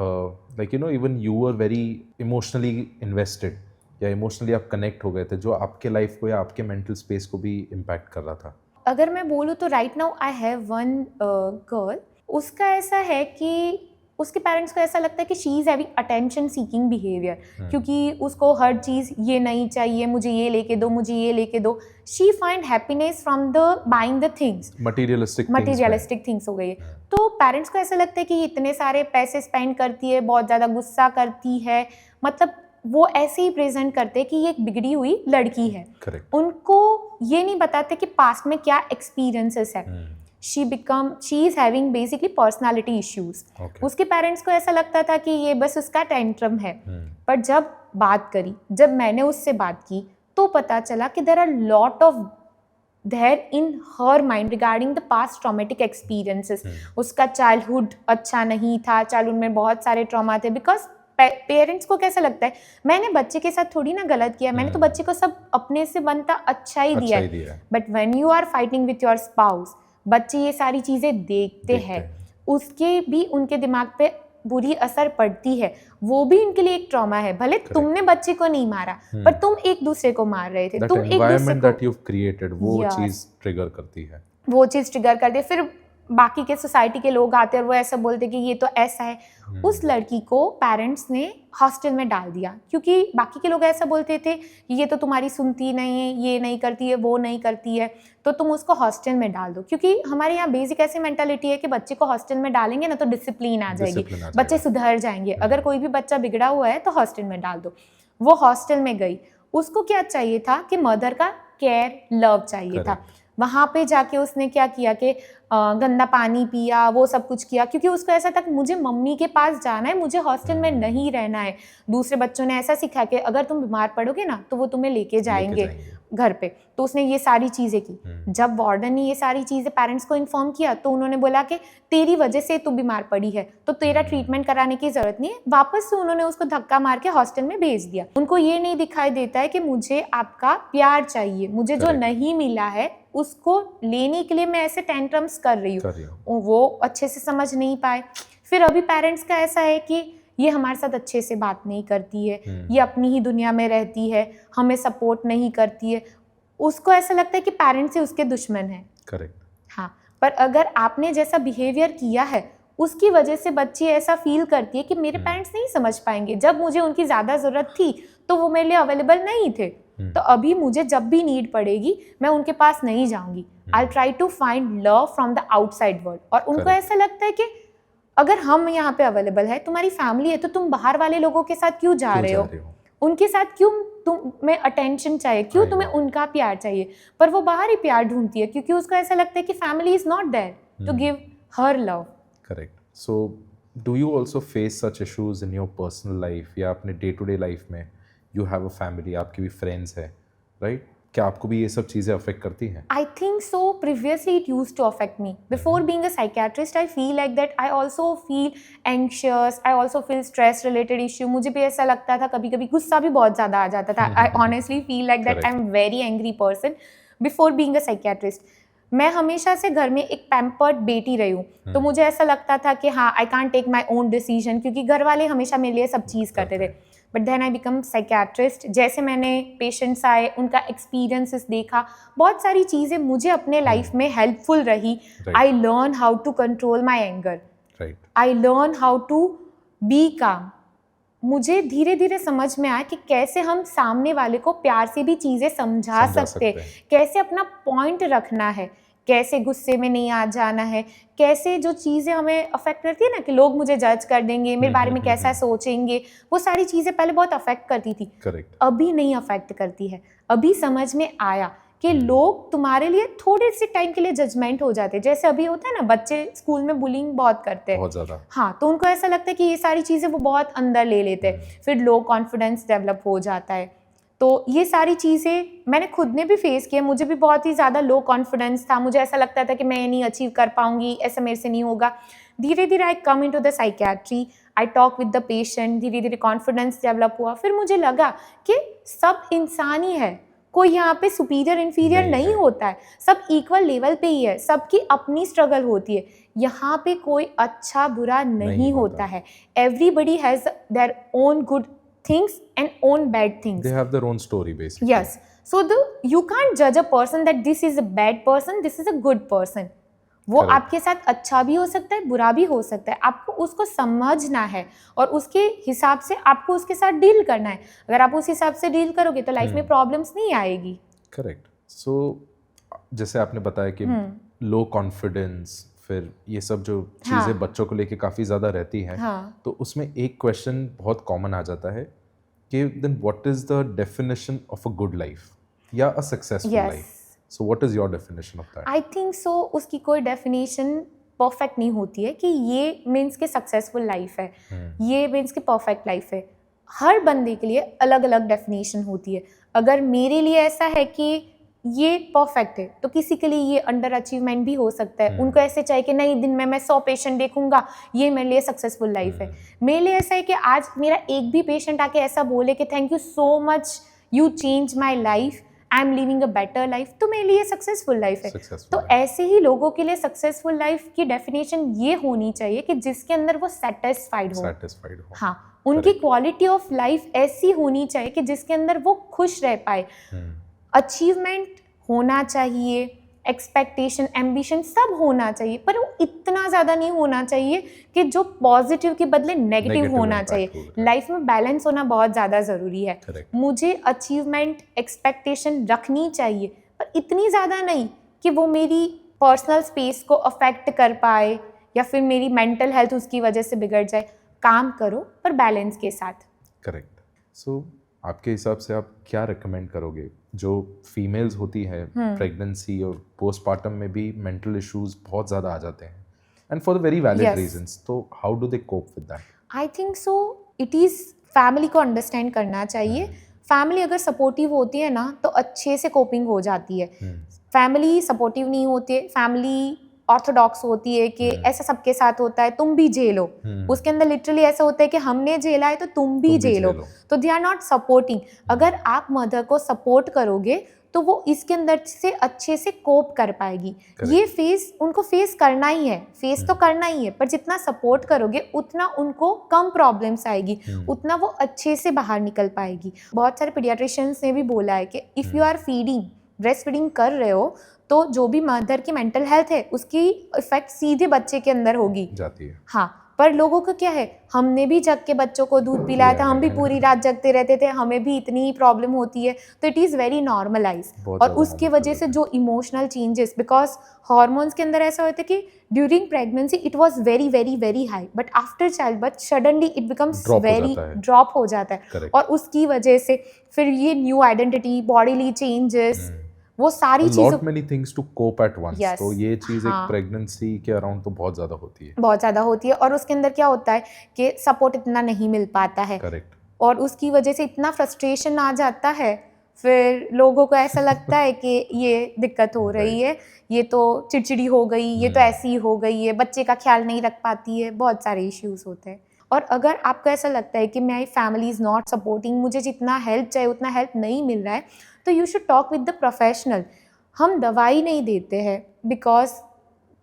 S1: like you no even you were very emotionally invested या इमोशनली आप कनेक्ट हो गए थे, जो आपके लाइफ को या आपके मेंटल स्पेस को भी इम्पैक्ट कर रहा था?
S2: अगर मैं बोलूँ तो right now I have one girl, उसका ऐसा है कि उसके पेरेंट्स को ऐसा लगता है कि she is having attention seeking behaviour, क्योंकि उसको हर चीज़ ये नहीं चाहिए, मुझे ये लेके दो, मुझे ये लेके दो। She find happiness from the buying the things, materialistic things हो गई है। तो पेरेंट्स को ऐसा लगता है कि इतने सारे पैसे स्पेंड करती है, बहुत ज़्यादा गुस्सा करती है, मतलब वो ऐसे ही प्रेजेंट करते हैं कि ये एक बिगड़ी हुई लड़की है।
S1: Correct.
S2: उनको ये नहीं बताते कि पास्ट में क्या एक्सपीरियंसेस है। She is having basically personality issues. उसके पेरेंट्स को ऐसा लगता था कि ये बस उसका टेंट्रम है। पर जब बात करी, जब मैंने उससे बात की, तो पता चला कि there are lot of there in her mind regarding the past traumatic experiences. उसका चाइल्डहुड अच्छा नहीं था, चाइल्डहुड में बहुत सारे ट्रॉमा थे। बिकॉज पेरेंट्स को कैसा लगता है, मैंने बच्चे के साथ थोड़ी ना गलत किया, मैंने तो बच्चे को सब अपने से बनता अच्छा ही दिया है। But when you are fighting with your spouse, बच्चे ये सारी चीज़ें देखते हैं, उसके भी उनके दिमाग पे बुरी असर पड़ती है। वो भी उनके लिए एक ट्रॉमा है। भले तुमने बच्चे को नहीं मारा, पर तुम एक दूसरे को मार रहे थे, तुम एक दूसरे को,
S1: that you've created, वो चीज़ ट्रिगर करती है,
S2: वो चीज़ ट्रिगर करती है। फिर बाकी के सोसाइटी के लोग आते हैं और वो ऐसा बोलते हैं कि ये तो ऐसा है। उस लड़की को पेरेंट्स ने हॉस्टल में डाल दिया, क्योंकि बाकी के लोग ऐसा बोलते थे कि ये तो तुम्हारी सुनती नहीं है, ये नहीं करती है, वो नहीं करती है, तो तुम उसको हॉस्टल में डाल दो। क्योंकि हमारे यहाँ बेसिक ऐसी मेंटालिटी है कि बच्चे को हॉस्टल में डालेंगे ना तो डिसिप्लिन आ जाएगी, बच्चे सुधर जाएंगे। अगर कोई भी बच्चा बिगड़ा हुआ है तो हॉस्टल में डाल दो। वो हॉस्टल में गई, उसको क्या चाहिए था कि मदर का केयर, लव चाहिए था। वहाँ पे जाके उसने क्या किया कि गंदा पानी पिया, वो सब कुछ किया, क्योंकि उसको ऐसा था कि मुझे मम्मी के पास जाना है, मुझे हॉस्टल में नहीं रहना है। दूसरे बच्चों ने ऐसा सिखाया कि अगर तुम बीमार पड़ोगे ना तो वो तुम्हें लेके जाएंगे घर पे। तो उसने ये सारी चीज़ें की। जब वार्डन ने ये सारी चीज़ें पेरेंट्स को इन्फॉर्म किया तो उन्होंने बोला कि तेरी वजह से तू बीमार पड़ी है, तो तेरा ट्रीटमेंट कराने की ज़रूरत नहीं है। वापस से उन्होंने उसको धक्का मार के हॉस्टल में भेज दिया। उनको ये नहीं दिखाई देता है कि मुझे आपका प्यार चाहिए, मुझे जो नहीं मिला है उसको लेने के लिए मैं ऐसे टेंट्रम्स कर रही हूँ। वो अच्छे से समझ नहीं पाए। फिर अभी पेरेंट्स का ऐसा है कि ये हमारे साथ अच्छे से बात नहीं करती है, ये अपनी ही दुनिया में रहती है, हमें सपोर्ट नहीं करती है। उसको ऐसा लगता है कि पेरेंट्स ही उसके दुश्मन है।
S1: करेक्ट।
S2: हाँ, पर अगर आपने जैसा बिहेवियर किया है उसकी वजह से बच्ची ऐसा फील करती है कि मेरे पेरेंट्स नहीं समझ पाएंगे, जब मुझे उनकी ज़्यादा ज़रूरत थी तो वो मेरे लिए अवेलेबल नहीं थे, तो अभी मुझे जब भी नीड पड़ेगी मैं उनके पास नहीं जाऊंगी। I try to find love from the outside world. और उनको ऐसा लगता है कि अगर हम यहाँ पे अवेलेबल है, तुम्हारी फैमिली है, तो तुम बाहर वाले लोगों के साथ क्यों जा रहे हो? उनके साथ क्यों तुम्हें अटेंशन चाहिए, क्यों तुम्हें उनका प्यार चाहिए? पर वो बाहर ही प्यार ढूंढती है, क्योंकि उसको ऐसा लगता है कि family is not there to give her love.
S1: Correct. So do you also face such issues in your personal life या अपने डे टू डे लाइफ में? यू हैव अ फैमिली, आपकी भी फ्रेंड्स है, राइट? क्या आपको भी ये सब चीज़ें अफेक्ट करती हैं?
S2: I think so. Previously, it used to affect me. Before being a psychiatrist, I feel like that. I also feel anxious. I also feel stress-related issue. मुझे भी ऐसा लगता था, कभी-कभी गुस्सा भी बहुत ज़्यादा आ जाता था. I honestly feel like that I'm very angry person before being a psychiatrist. मैं हमेशा से घर में एक पैम्पर्ड बेटी रही हूँ, तो मुझे ऐसा लगता था कि हाँ I can't take my own decision, क्योंकि घर वाले हमेशा मेरे लिए सब चीज़ करते थे। But then I become psychiatrist. जैसे मैंने पेशेंट्स आए, उनका एक्सपीरियंसेस देखा, बहुत सारी चीज़ें मुझे अपने लाइफ में हेल्पफुल रही। I learn how to control my anger, I learn how to be calm. मुझे धीरे धीरे समझ में आया कि कैसे हम सामने वाले को प्यार से भी चीज़ें समझा सकते हैं, कैसे अपना पॉइंट रखना है, कैसे गुस्से में नहीं आ जाना है, कैसे जो चीज़ें हमें अफेक्ट करती है ना कि लोग मुझे जज कर देंगे, मेरे बारे में कैसा सोचेंगे, वो सारी चीज़ें पहले बहुत अफेक्ट करती थी। अभी नहीं अफेक्ट करती है। अभी समझ में आया कि लोग तुम्हारे लिए थोड़े से टाइम के लिए जजमेंट हो जाते हैं। जैसे अभी होता है ना, बच्चे स्कूल में बुलिंग बहुत करते हैं, बहुत ज़्यादा। हाँ, तो उनको ऐसा लगता है कि ये सारी चीज़ें वो बहुत अंदर ले लेते हैं, फिर लो कॉन्फिडेंस डेवलप हो जाता है। तो ये सारी चीज़ें मैंने खुद ने भी फेस किया। मुझे भी बहुत ही ज़्यादा लो कॉन्फिडेंस था, मुझे ऐसा लगता था कि मैं ये नहीं अचीव कर पाऊंगी, ऐसा मेरे से नहीं होगा। धीरे धीरे I come into the psychiatry, I talk with the patient, धीरे धीरे कॉन्फिडेंस डेवलप हुआ। फिर मुझे लगा कि सब इंसान ही है, कोई यहाँ पे सुपीरियर इन्फीरियर नहीं होता है, सब इक्वल लेवल पे ही है, सबकी अपनी स्ट्रगल होती है। यहाँ पे कोई अच्छा बुरा नहीं होता है। Everybody has their own good things and own bad things.
S1: They have their own story basically.
S2: Yes. So you can't judge a person that this is a bad person, this is a good person. वो
S1: Correct.
S2: आपके साथ अच्छा भी हो सकता है, बुरा भी हो सकता है। आपको उसको समझना है और उसके हिसाब से आपको उसके साथ डील करना है। अगर आप उस हिसाब से डील करोगे तो लाइफ में प्रॉब्लम्स नहीं आएगी।
S1: करेक्ट। सो जैसे आपने बताया कि लो कॉन्फिडेंस, फिर ये सब जो चीज़ें बच्चों को लेके काफ़ी ज़्यादा रहती हैं, तो उसमें एक क्वेश्चन बहुत कॉमन आ जाता है कि then what is the definition of a good life या a successful life? So what is your definition of that?
S2: I think so उसकी कोई डेफिनेशन परफेक्ट नहीं होती है कि ये मीन्स के सक्सेसफुल लाइफ है, ये मीन्स के परफेक्ट लाइफ है। हर बंदे के लिए अलग अलग डेफिनेशन होती है। अगर मेरे लिए ऐसा है कि ये परफेक्ट है, तो किसी के लिए ये अंडर अचीवमेंट भी हो सकता है। उनको ऐसे चाहिए कि नहीं, दिन में मैं 100 पेशेंट देखूंगा, ये मेरे लिए सक्सेसफुल लाइफ है। मेरे लिए ऐसा है कि आज मेरा एक भी पेशेंट आके ऐसा बोले कि thank you so much, you change my life, I am living a better life, तो मेरे लिए सक्सेसफुल लाइफ है। तो ऐसे ही लोगों के लिए सक्सेसफुल लाइफ की डेफिनेशन ये होनी चाहिए कि जिसके अंदर वो सेटिस्फाइड हो। हाँ, उनकी क्वालिटी ऑफ लाइफ ऐसी होनी चाहिए कि जिसके अंदर वो खुश रह पाए। अचीवमेंट होना चाहिए, एक्सपेक्टेशन, एम्बिशन सब होना चाहिए, पर वो इतना ज़्यादा नहीं होना चाहिए कि जो पॉजिटिव के बदले नेगेटिव होना चाहिए। लाइफ में बैलेंस होना बहुत ज़्यादा ज़रूरी है। मुझे अचीवमेंट, एक्सपेक्टेशन रखनी चाहिए, पर इतनी ज़्यादा नहीं कि वो मेरी पर्सनल स्पेस को अफेक्ट कर पाए या फिर मेरी मेंटल हेल्थ उसकी वजह से बिगड़ जाए। काम करो पर बैलेंस के साथ।
S1: करेक्ट। सो आपके हिसाब से आप क्या रिकमेंड करोगे जो फीमेल्स होती है प्रेगनेंसी और पोस्टपार्टम में भी मेंटल इश्यूज बहुत ज़्यादा आ जाते हैं and for the very valid reasons, तो how do they cope with that?
S2: I think so it is family को अंडरस्टैंड करना चाहिए। फैमिली अगर सपोर्टिव होती है ना तो अच्छे से कोपिंग हो जाती है। फैमिली सपोर्टिव नहीं होती है, फैमिली ऑर्थोडॉक्स होती है कि ऐसा सबके साथ होता है, तुम भी झेलो। उसके अंदर लिटरली ऐसा होता है कि हमने झेला है तो तुम भी झेलो। तो दे आर नॉट सपोर्टिंग। अगर आप मदर को सपोर्ट करोगे तो वो इसके अंदर से अच्छे से कोप कर पाएगी। ये फेस उनको फेस करना ही है, फेस तो करना ही है, पर जितना सपोर्ट करोगे उतना उनको कम प्रॉब्लम्स आएगी, उतना वो अच्छे से बाहर निकल पाएगी। बहुत सारे पीडियाट्रिशियंस ने भी बोला है कि if you are feeding, breast feeding कर रहे हो तो जो भी मदर की मेंटल हेल्थ है उसकी इफेक्ट सीधे बच्चे के अंदर होगी जाती है। हाँ, पर लोगों का क्या है, हमने भी जग के बच्चों को दूध पिलाया था, हम भी पूरी रात जगते रहते थे, हमें भी इतनी ही प्रॉब्लम होती है। तो इट इज़ वेरी नॉर्मलाइज। और उसकी वजह से जो इमोशनल चेंजेस, बिकॉज हार्मोन्स के अंदर ऐसा होता है कि during pregnancy it was very very very high, but after child birth suddenly it becomes very drop हो जाता है। और उसकी वजह से फिर ये न्यू आइडेंटिटी, बॉडीली चेंजेस, वो सारी चीज़ें,
S1: lot many things to cope at once. तो ये चीज़ एक प्रेगनेंसी के अराउंड तो बहुत ज़्यादा होती है, बहुत ज़्यादा होती है। और उसके अंदर क्या होता है कि सपोर्ट इतना नहीं मिल पाता है। करेक्ट। और उसकी वजह से इतना फ्रस्ट्रेशन आ जाता है, फिर लोगों को ऐसा लगता है कि ये दिक्कत हो रही है, ये तो चिड़चिड़ी हो गई, ये तो ऐसी हो गई है, बच्चे का ख्याल नहीं रख पाती है, बहुत सारे इश्यूज होते हैं। और अगर आपको ऐसा लगता है कि my family is not supporting, मुझे जितना हेल्प चाहिए उतना हेल्प नहीं मिल रहा है, तो you should talk with the professional. हम दवाई नहीं देते हैं,
S2: बिकॉज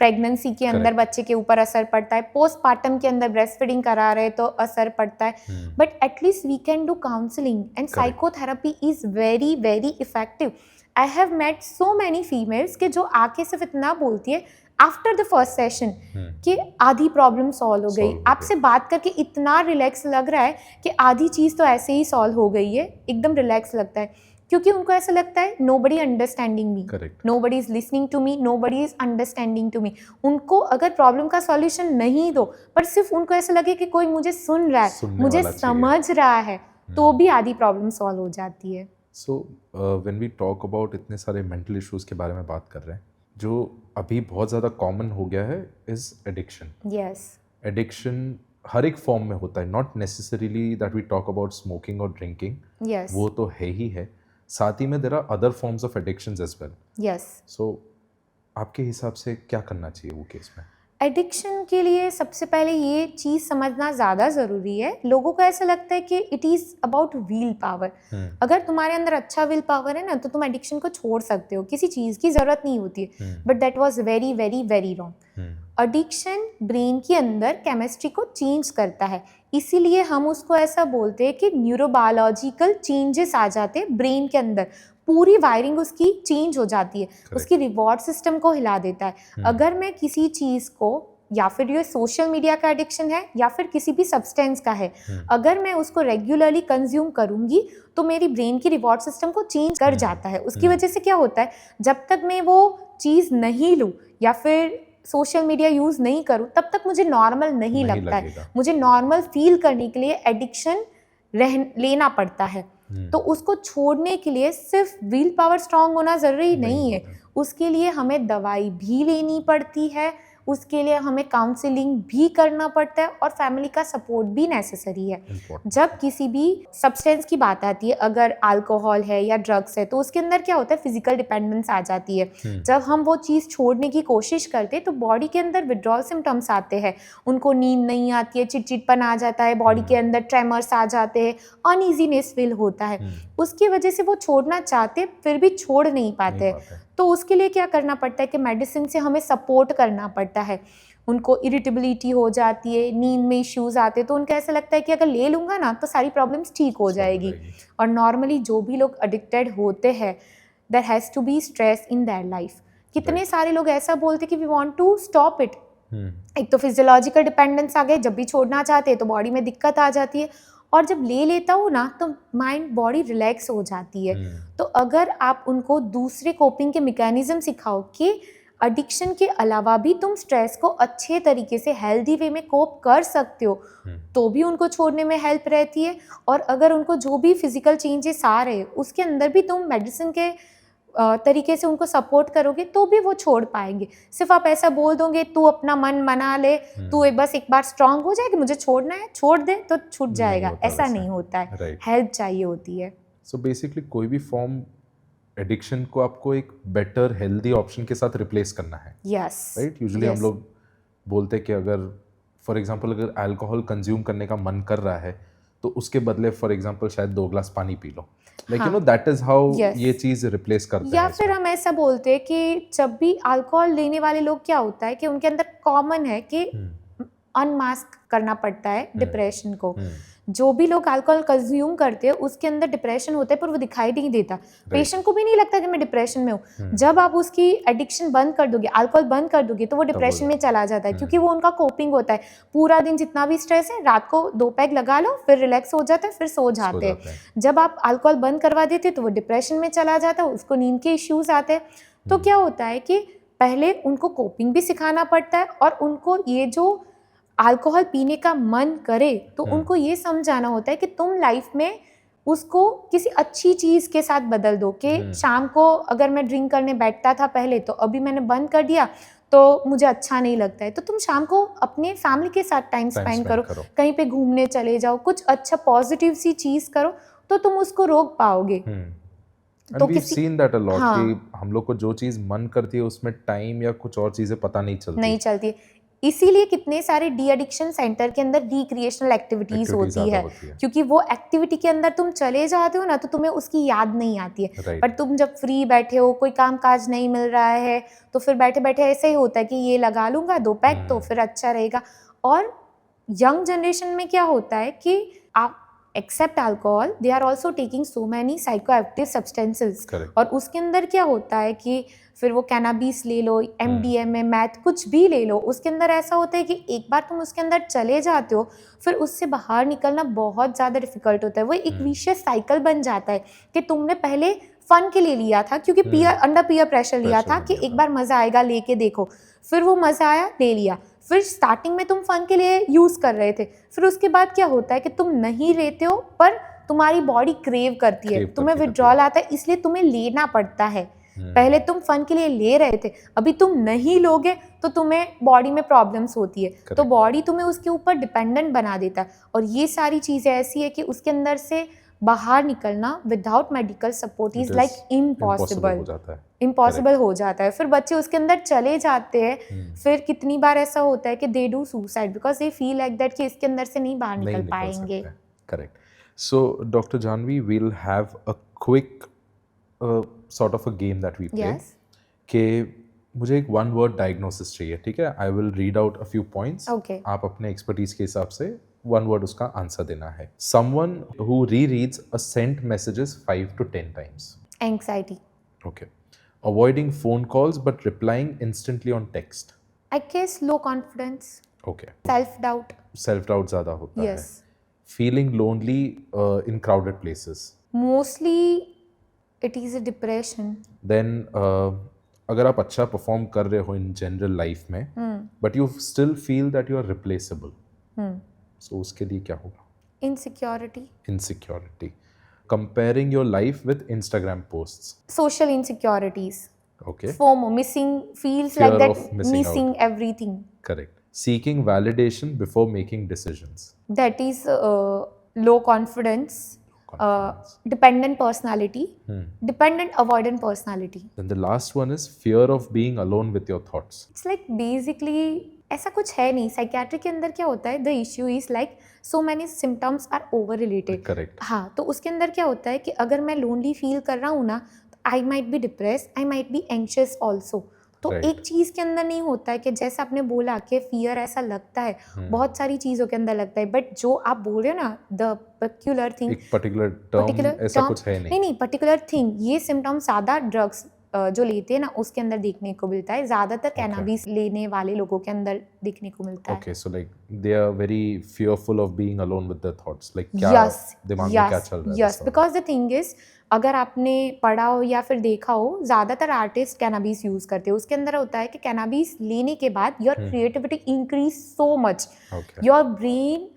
S2: प्रेगनेंसी के अंदर
S1: Correct.
S2: बच्चे के ऊपर असर पड़ता है, पोस्टपार्टम के अंदर ब्रेस्ट फीडिंग करा रहे तो असर पड़ता है, but at least we can do counselling and psychotherapy is very very effective. I have met so many females के जो आके सिर्फ इतना बोलती है आफ्टर द फर्स्ट सेशन कि आधी प्रॉब्लम सॉल्व हो गई,
S1: Solve हो
S2: आपसे बात करके इतना रिलैक्स लग रहा है कि आधी चीज़ तो ऐसे ही सॉल्व हो गई है, एकदम रिलैक्स लगता है, क्योंकि उनको ऐसा लगता है nobody understanding me,
S1: Correct.
S2: Nobody is listening to me, nobody is understanding to me. उनको अगर प्रॉब्लम का सॉल्यूशन नहीं दो पर सिर्फ उनको ऐसा लगे कि कोई मुझे सुन रहा है,
S1: सुनने
S2: मुझे
S1: वाला चाहिए.
S2: समझ रहा है, तो भी आधी प्रॉब्लम सॉल्व हो जाती है.
S1: So when we talk about इतने सारे मेंटल इश्यूज के बारे में बात कर रहे हैं, जो अभी बहुत ज़्यादा कॉमन हो गया है इज एडिक्शन.
S2: यस.
S1: एडिक्शन हर एक फॉर्म में होता है, not necessarily that we talk about smoking और ड्रिंकिंग,
S2: यस.
S1: वो तो है ही है, साथ ही में there are other forms of addictions as well.
S2: Yes.
S1: So आपके हिसाब से क्या करना चाहिए वो केस में?
S2: एडिक्शन के लिए सबसे पहले ये चीज़ समझना ज़्यादा ज़रूरी है. लोगों को ऐसा लगता है कि it is about will power. अगर तुम्हारे अंदर अच्छा विल पावर है ना तो तुम एडिक्शन को छोड़ सकते हो, किसी चीज़ की ज़रूरत नहीं होती है. But that was very very very wrong. Addiction brain के अंदर केमिस्ट्री को चेंज करता है, इसीलिए हम उसको ऐसा बोलते हैं कि न्यूरोबायोलॉजिकल चेंजेस आ जाते हैं ब्रेन के अंदर, पूरी वायरिंग उसकी चेंज हो जाती है. उसकी रिवॉर्ड सिस्टम को हिला देता है. अगर मैं किसी चीज़ को, या फिर ये सोशल मीडिया का एडिक्शन है या फिर किसी भी सब्सटेंस का है, अगर मैं उसको रेगुलरली कंज्यूम करूंगी तो मेरी ब्रेन की रिवॉर्ड सिस्टम को चेंज कर जाता है. उसकी वजह से क्या होता है, जब तक मैं वो चीज़ नहीं लूँ या फिर सोशल मीडिया यूज़ नहीं करूँ तब तक मुझे नॉर्मल नहीं लगता है. मुझे नॉर्मल फील करने के लिए एडिक्शन लेना पड़ता है. तो उसको छोड़ने के लिए सिर्फ विल पावर स्ट्रांग होना ज़रूरी नहीं है, उसके लिए हमें दवाई भी लेनी पड़ती है, उसके लिए हमें काउंसलिंग भी करना पड़ता है और फैमिली का सपोर्ट भी नेसेसरी है. जब किसी भी सब्सटेंस की बात आती है, अगर अल्कोहल है या ड्रग्स है, तो उसके अंदर क्या होता है, फिजिकल डिपेंडेंस आ जाती है. जब हम वो चीज़ छोड़ने की कोशिश करते हैं तो बॉडी के अंदर विड्रॉल सिम्टम्स आते हैं. उनको नींद नहीं आती है, चिड़चिड़पन आ जाता है, बॉडी के अंदर ट्रेमर्स आ जाते हैं, अनईजीनेस फील होता है. उसकी वजह से वो छोड़ना चाहते फिर भी छोड़ नहीं पाते. तो उसके लिए क्या करना पड़ता है कि मेडिसिन से हमें सपोर्ट करना पड़ता है. उनको इरिटेबिलिटी हो जाती है, नींद में इश्यूज आते हैं, तो उनको ऐसा लगता है कि अगर ले लूँगा ना तो सारी प्रॉब्लम्स ठीक हो जाएगी. और नॉर्मली जो भी लोग एडिक्टेड होते हैं, there has to be stress in their life. कितने सारे लोग ऐसा बोलते कि we want to stop it. एक तो फिजियोलॉजिकल डिपेंडेंस आ गए, जब भी छोड़ना चाहते हैं तो बॉडी में दिक्कत आ जाती है, और जब ले लेता हूँ ना तो माइंड बॉडी रिलैक्स हो जाती है. तो अगर आप उनको दूसरे कोपिंग के मैकेनिज्म सिखाओ कि एडिक्शन के अलावा भी तुम स्ट्रेस को अच्छे तरीके से हेल्दी वे में कोप कर सकते हो, तो भी उनको छोड़ने में हेल्प रहती है. और अगर उनको जो भी फिजिकल चेंजेस आ रहे हैं उसके अंदर भी तुम मेडिसिन के तरीके से उनको सपोर्ट करोगे तो भी वो छोड़ पाएंगे. सिर्फ आप ऐसा बोल दोगे तू अपना मन मना ले, तू बस एक बार स्ट्रांग हो जाए कि मुझे छोड़ना है, छोड़ दे तो छूट जाएगा, ऐसा नहीं होता है. हेल्प चाहिए होती है.
S1: सो बेसिकली कोई भी फॉर्म एडिक्शन को आपको एक बेटर हेल्दी ऑप्शन के साथ रिप्लेस करना है.
S2: यस.
S1: राइट. यूजुअली हम लोग बोलते हैं कि अगर फॉर एग्जांपल अगर अल्कोहल कंज्यूम करने का मन कर रहा है तो उसके बदले फॉर एग्जांपल शायद 2 ग्लास पानी P low. Like you know that is how ये चीज रिप्लेस करते हैं.
S2: या फिर हम ऐसा बोलते हैं कि जब भी अल्कोहल लेने वाले लोग, क्या होता है कि उनके अंदर कॉमन है कि अनमास्क करना पड़ता है डिप्रेशन को. जो भी लोग अल्कोहल कंज्यूम करते हैं उसके अंदर डिप्रेशन होता है पर वो दिखाई नहीं देता. पेशेंट को भी नहीं लगता कि मैं डिप्रेशन में हूँ. जब आप उसकी एडिक्शन बंद कर दोगे, अल्कोहल बंद कर दोगे, तो वो डिप्रेशन में चला जाता है, क्योंकि वो उनका कोपिंग होता है. पूरा दिन जितना भी स्ट्रेस है, रात को 2 पैग लगा लो, फिर रिलैक्स हो जाता है, फिर सो जाते हैं. जब आप अल्कोहल बंद करवा देते तो वो डिप्रेशन में चला जाता है, उसको नींद के इश्यूज आते हैं. तो क्या होता है कि पहले उनको कोपिंग भी सिखाना पड़ता है, और उनको ये जो अल्कोहल पीने का मन करे तो उनको ये समझाना होता है कि तुम लाइफ में उसको किसी अच्छी चीज़ के साथ बदल दो. कि शाम को अगर मैं ड्रिंक करने बैठता था पहले, तो अभी मैंने बंद कर दिया तो मुझे अच्छा नहीं लगता है, तो तुम शाम को अपने फैमिली के साथ टाइम स्पेंड करो, कहीं पे घूमने चले जाओ, कुछ अच्छा पॉजिटिव सी चीज़ करो, तो तुम उसको रोक पाओगे.
S1: तो किसी सीन दैट अ लॉट कि हम लोग को जो चीज़ मन करती है उसमें टाइम या कुछ और चीज़ें पता नहीं चलती.
S2: इसीलिए कितने सारे डी एडिक्शन सेंटर के अंदर रिक्रिएशनल एक्टिविटीज
S1: Activity
S2: होती
S1: ज़्यादा
S2: है,
S1: होती है।
S2: क्योंकि वो एक्टिविटी के अंदर तुम चले जाते हो ना तो तुम्हें उसकी याद नहीं आती है।
S1: Right.
S2: पर तुम जब फ्री बैठे हो, कोई काम काज नहीं मिल रहा है, तो फिर बैठे बैठे ऐसे ही होता है कि ये लगा लूंगा 2 पैक तो फिर अच्छा रहेगा। और यंग जनरेशन में क्या होता है कि आप except alcohol, they are also taking so many psychoactive substances.
S1: Correct.
S2: और उसके अंदर क्या होता है कि फिर वो कैनाबिस ले लो, MDMA, मैथ, कुछ भी ले लो, उसके अंदर ऐसा होता है कि एक बार तुम उसके अंदर चले जाते हो फिर उससे बाहर निकलना बहुत ज़्यादा डिफिकल्ट होता है। वो एक विशियस साइकिल बन जाता है कि तुमने पहले फन के लिए लिया था, क्योंकि अंडर पीयर प्रेशर लिया था कि एक बार मज़ा आएगा लेके देखो, फिर वो मज़ा आया ले लिया, फिर स्टार्टिंग में तुम फन के लिए यूज़ कर रहे थे, फिर उसके बाद क्या होता है कि तुम नहीं लेते हो पर तुम्हारी बॉडी क्रेव करती है, तुम्हें विड्रॉल आता है, इसलिए तुम्हें लेना पड़ता है। पहले तुम फन के लिए ले रहे थे, अभी तुम नहीं लोगे तो तुम्हें बॉडी में प्रॉब्लम्स होती है, तो बॉडी तुम्हें उसके ऊपर डिपेंडेंट बना देता है। और ये सारी चीज़ें ऐसी है कि उसके अंदर से बाहर निकलना without medical support is like impossible, impossible हो जाता है। फिर बच्चे उसके अंदर चले जाते हैं, फिर कितनी बार ऐसा होता है कि they do suicide because they feel like that कि इसके अंदर से नहीं बाहर निकल पाएंगे।
S1: Correct. So doctor Janvi, we'll have a quick sort of a game that we play.
S2: Yes.
S1: कि मुझे एक one word diagnosis चाहिए, ठीक है? I will read out a few points.
S2: Okay.
S1: आप अपने expertise के हिसाब से one word उसका आंसर देना है. Someone who rereads a sent messages 5 to 10 times.
S2: Anxiety.
S1: Okay. Avoiding phone calls but replying instantly on text.
S2: I guess low confidence.
S1: Okay.
S2: Self doubt.
S1: Self doubt ज़्यादा होता
S2: Yes.
S1: है. Feeling lonely in crowded places.
S2: Mostly it is a depression.
S1: Then अगर आप अच्छा perform कर रहे हो in general life में but you still feel that you are replaceable, so उसके लिए क्या होगा?
S2: Insecurity.
S1: Insecurity. Comparing your life with Instagram posts.
S2: Social insecurities.
S1: Okay.
S2: FOMO, missing, feels
S1: Fear
S2: like that
S1: of missing
S2: missing everything.
S1: Correct. Seeking validation before making decisions.
S2: That is low confidence. Dependent personality. Dependent avoidant personality.
S1: Then the last one is fear of being alone with your thoughts.
S2: It's like basically ऐसा कुछ है नहीं। Psychiatry के अंदर क्या होता है, the issue is like so many symptoms are over related.
S1: Correct.
S2: हाँ, तो उसके अंदर क्या होता है कि अगर मैं लोनली फील कर रहा हूँ ना, तो I might be depress, I might be anxious also. तो एक चीज़ के अंदर नहीं होता है कि जैसे आपने बोला कि फियर ऐसा लगता है, बहुत सारी चीज़ों के अंदर लगता है, बट जो आप बोल रहे हो ना द पर्टिकुलर थिंग,
S1: एक पर्टिकुलर टर्म ऐसा कुछ है नहीं।
S2: नहीं पर्टिकुलर थिंग, ये सिम्टम्स ज़्यादा ड्रग्स जो लेते हैं ना उसके अंदर देखने को मिलता है, ज़्यादातर कैनाबिस लेने वाले लोगों के अंदर देखने को मिलता है।
S1: Okay, so like they are very fearful of being alone with their thoughts, like क्या दिमाग में क्या चल रहा है।
S2: Yes, because the thing is अगर आपने पढ़ा हो या फिर देखा हो, ज़्यादातर आर्टिस्ट कैनाबिस यूज़ करते हैं। उसके अंदर होता है कि कैनाबिस लेने के बाद your creativity increase so much, your brain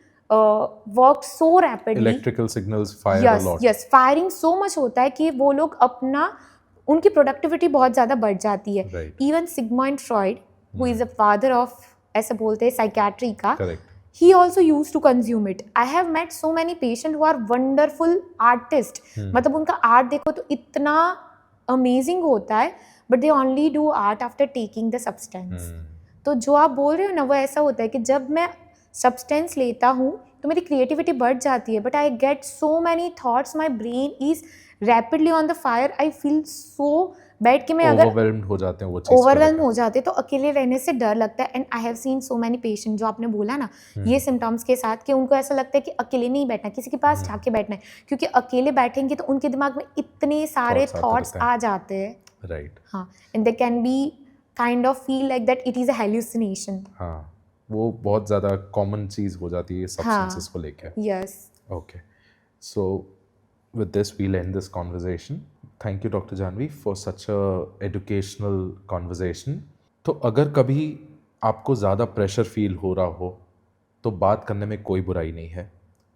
S2: work so rapidly,
S1: electrical signals fire a lot.
S2: Yes, firing so much होता है कि वो लोग अपना, उनकी प्रोडक्टिविटी बहुत ज़्यादा बढ़ जाती है। Even Sigmund Freud, who is a father of, ऐसा बोलते हैं साइकियाट्री का, he also used to consume it. I have met so many patients who are wonderful artists. मतलब उनका आर्ट देखो तो इतना अमेजिंग होता है, but they only do art after taking the substance. तो जो आप बोल रहे हो ना, वो ऐसा होता है कि जब मैं सब्सटेंस लेता हूँ तो मेरी क्रिएटिविटी बढ़ जाती है, but I get so many thoughts, my brain is rapidly on the fire, I feel so bad कि मैं अगर
S1: ओवरवेल्म्ड हो जाते हैं, वो चीज़
S2: ओवरवेल्म हो जाते हैं, तो अकेले रहने से डर लगता है। And I have seen so many patient, जो आपने बोला ना ये सिम्टम्स के साथ, कि उनको ऐसा लगता है कि अकेले नहीं बैठना, किसी के पास जाके बैठना है, क्योंकि अकेले बैठेंगे तो उनके दिमाग में इतने सारे थॉट्स आ जाते हैं।
S1: राइट.
S2: हाँ, and they can be kind of feel like that it is a hallucination.
S1: हाँ, वो बहुत ज़्यादा कॉमन चीज़ हो जाती है सब्सटेंसेस को लेकर।
S2: Yes.
S1: Okay, so with this we'll end this conversation. Thank you Dr. Janvi for such a educational conversation. तो अगर कभी आपको ज़्यादा प्रेशर फील हो रहा हो तो बात करने में कोई बुराई नहीं है।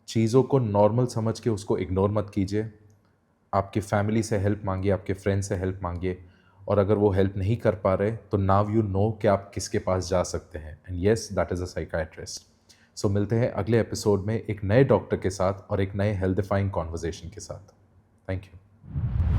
S1: चीज़ों को नॉर्मल समझ के उसको इग्नोर मत कीजिए। आपके फैमिली से हेल्प मांगिए, आपके फ्रेंड से हेल्प मांगिए, और अगर वो हेल्प नहीं कर पा रहे तो नाउ यू नो कि आप किसके पास जा सकते हैं, and yes that is a psychiatrist. So मिलते हैं अगले एपिसोड में एक नए डॉक्टर के साथ और एक नए हेल्थ डिफाइंग कॉन्वर्जेशन के साथ। Thank you.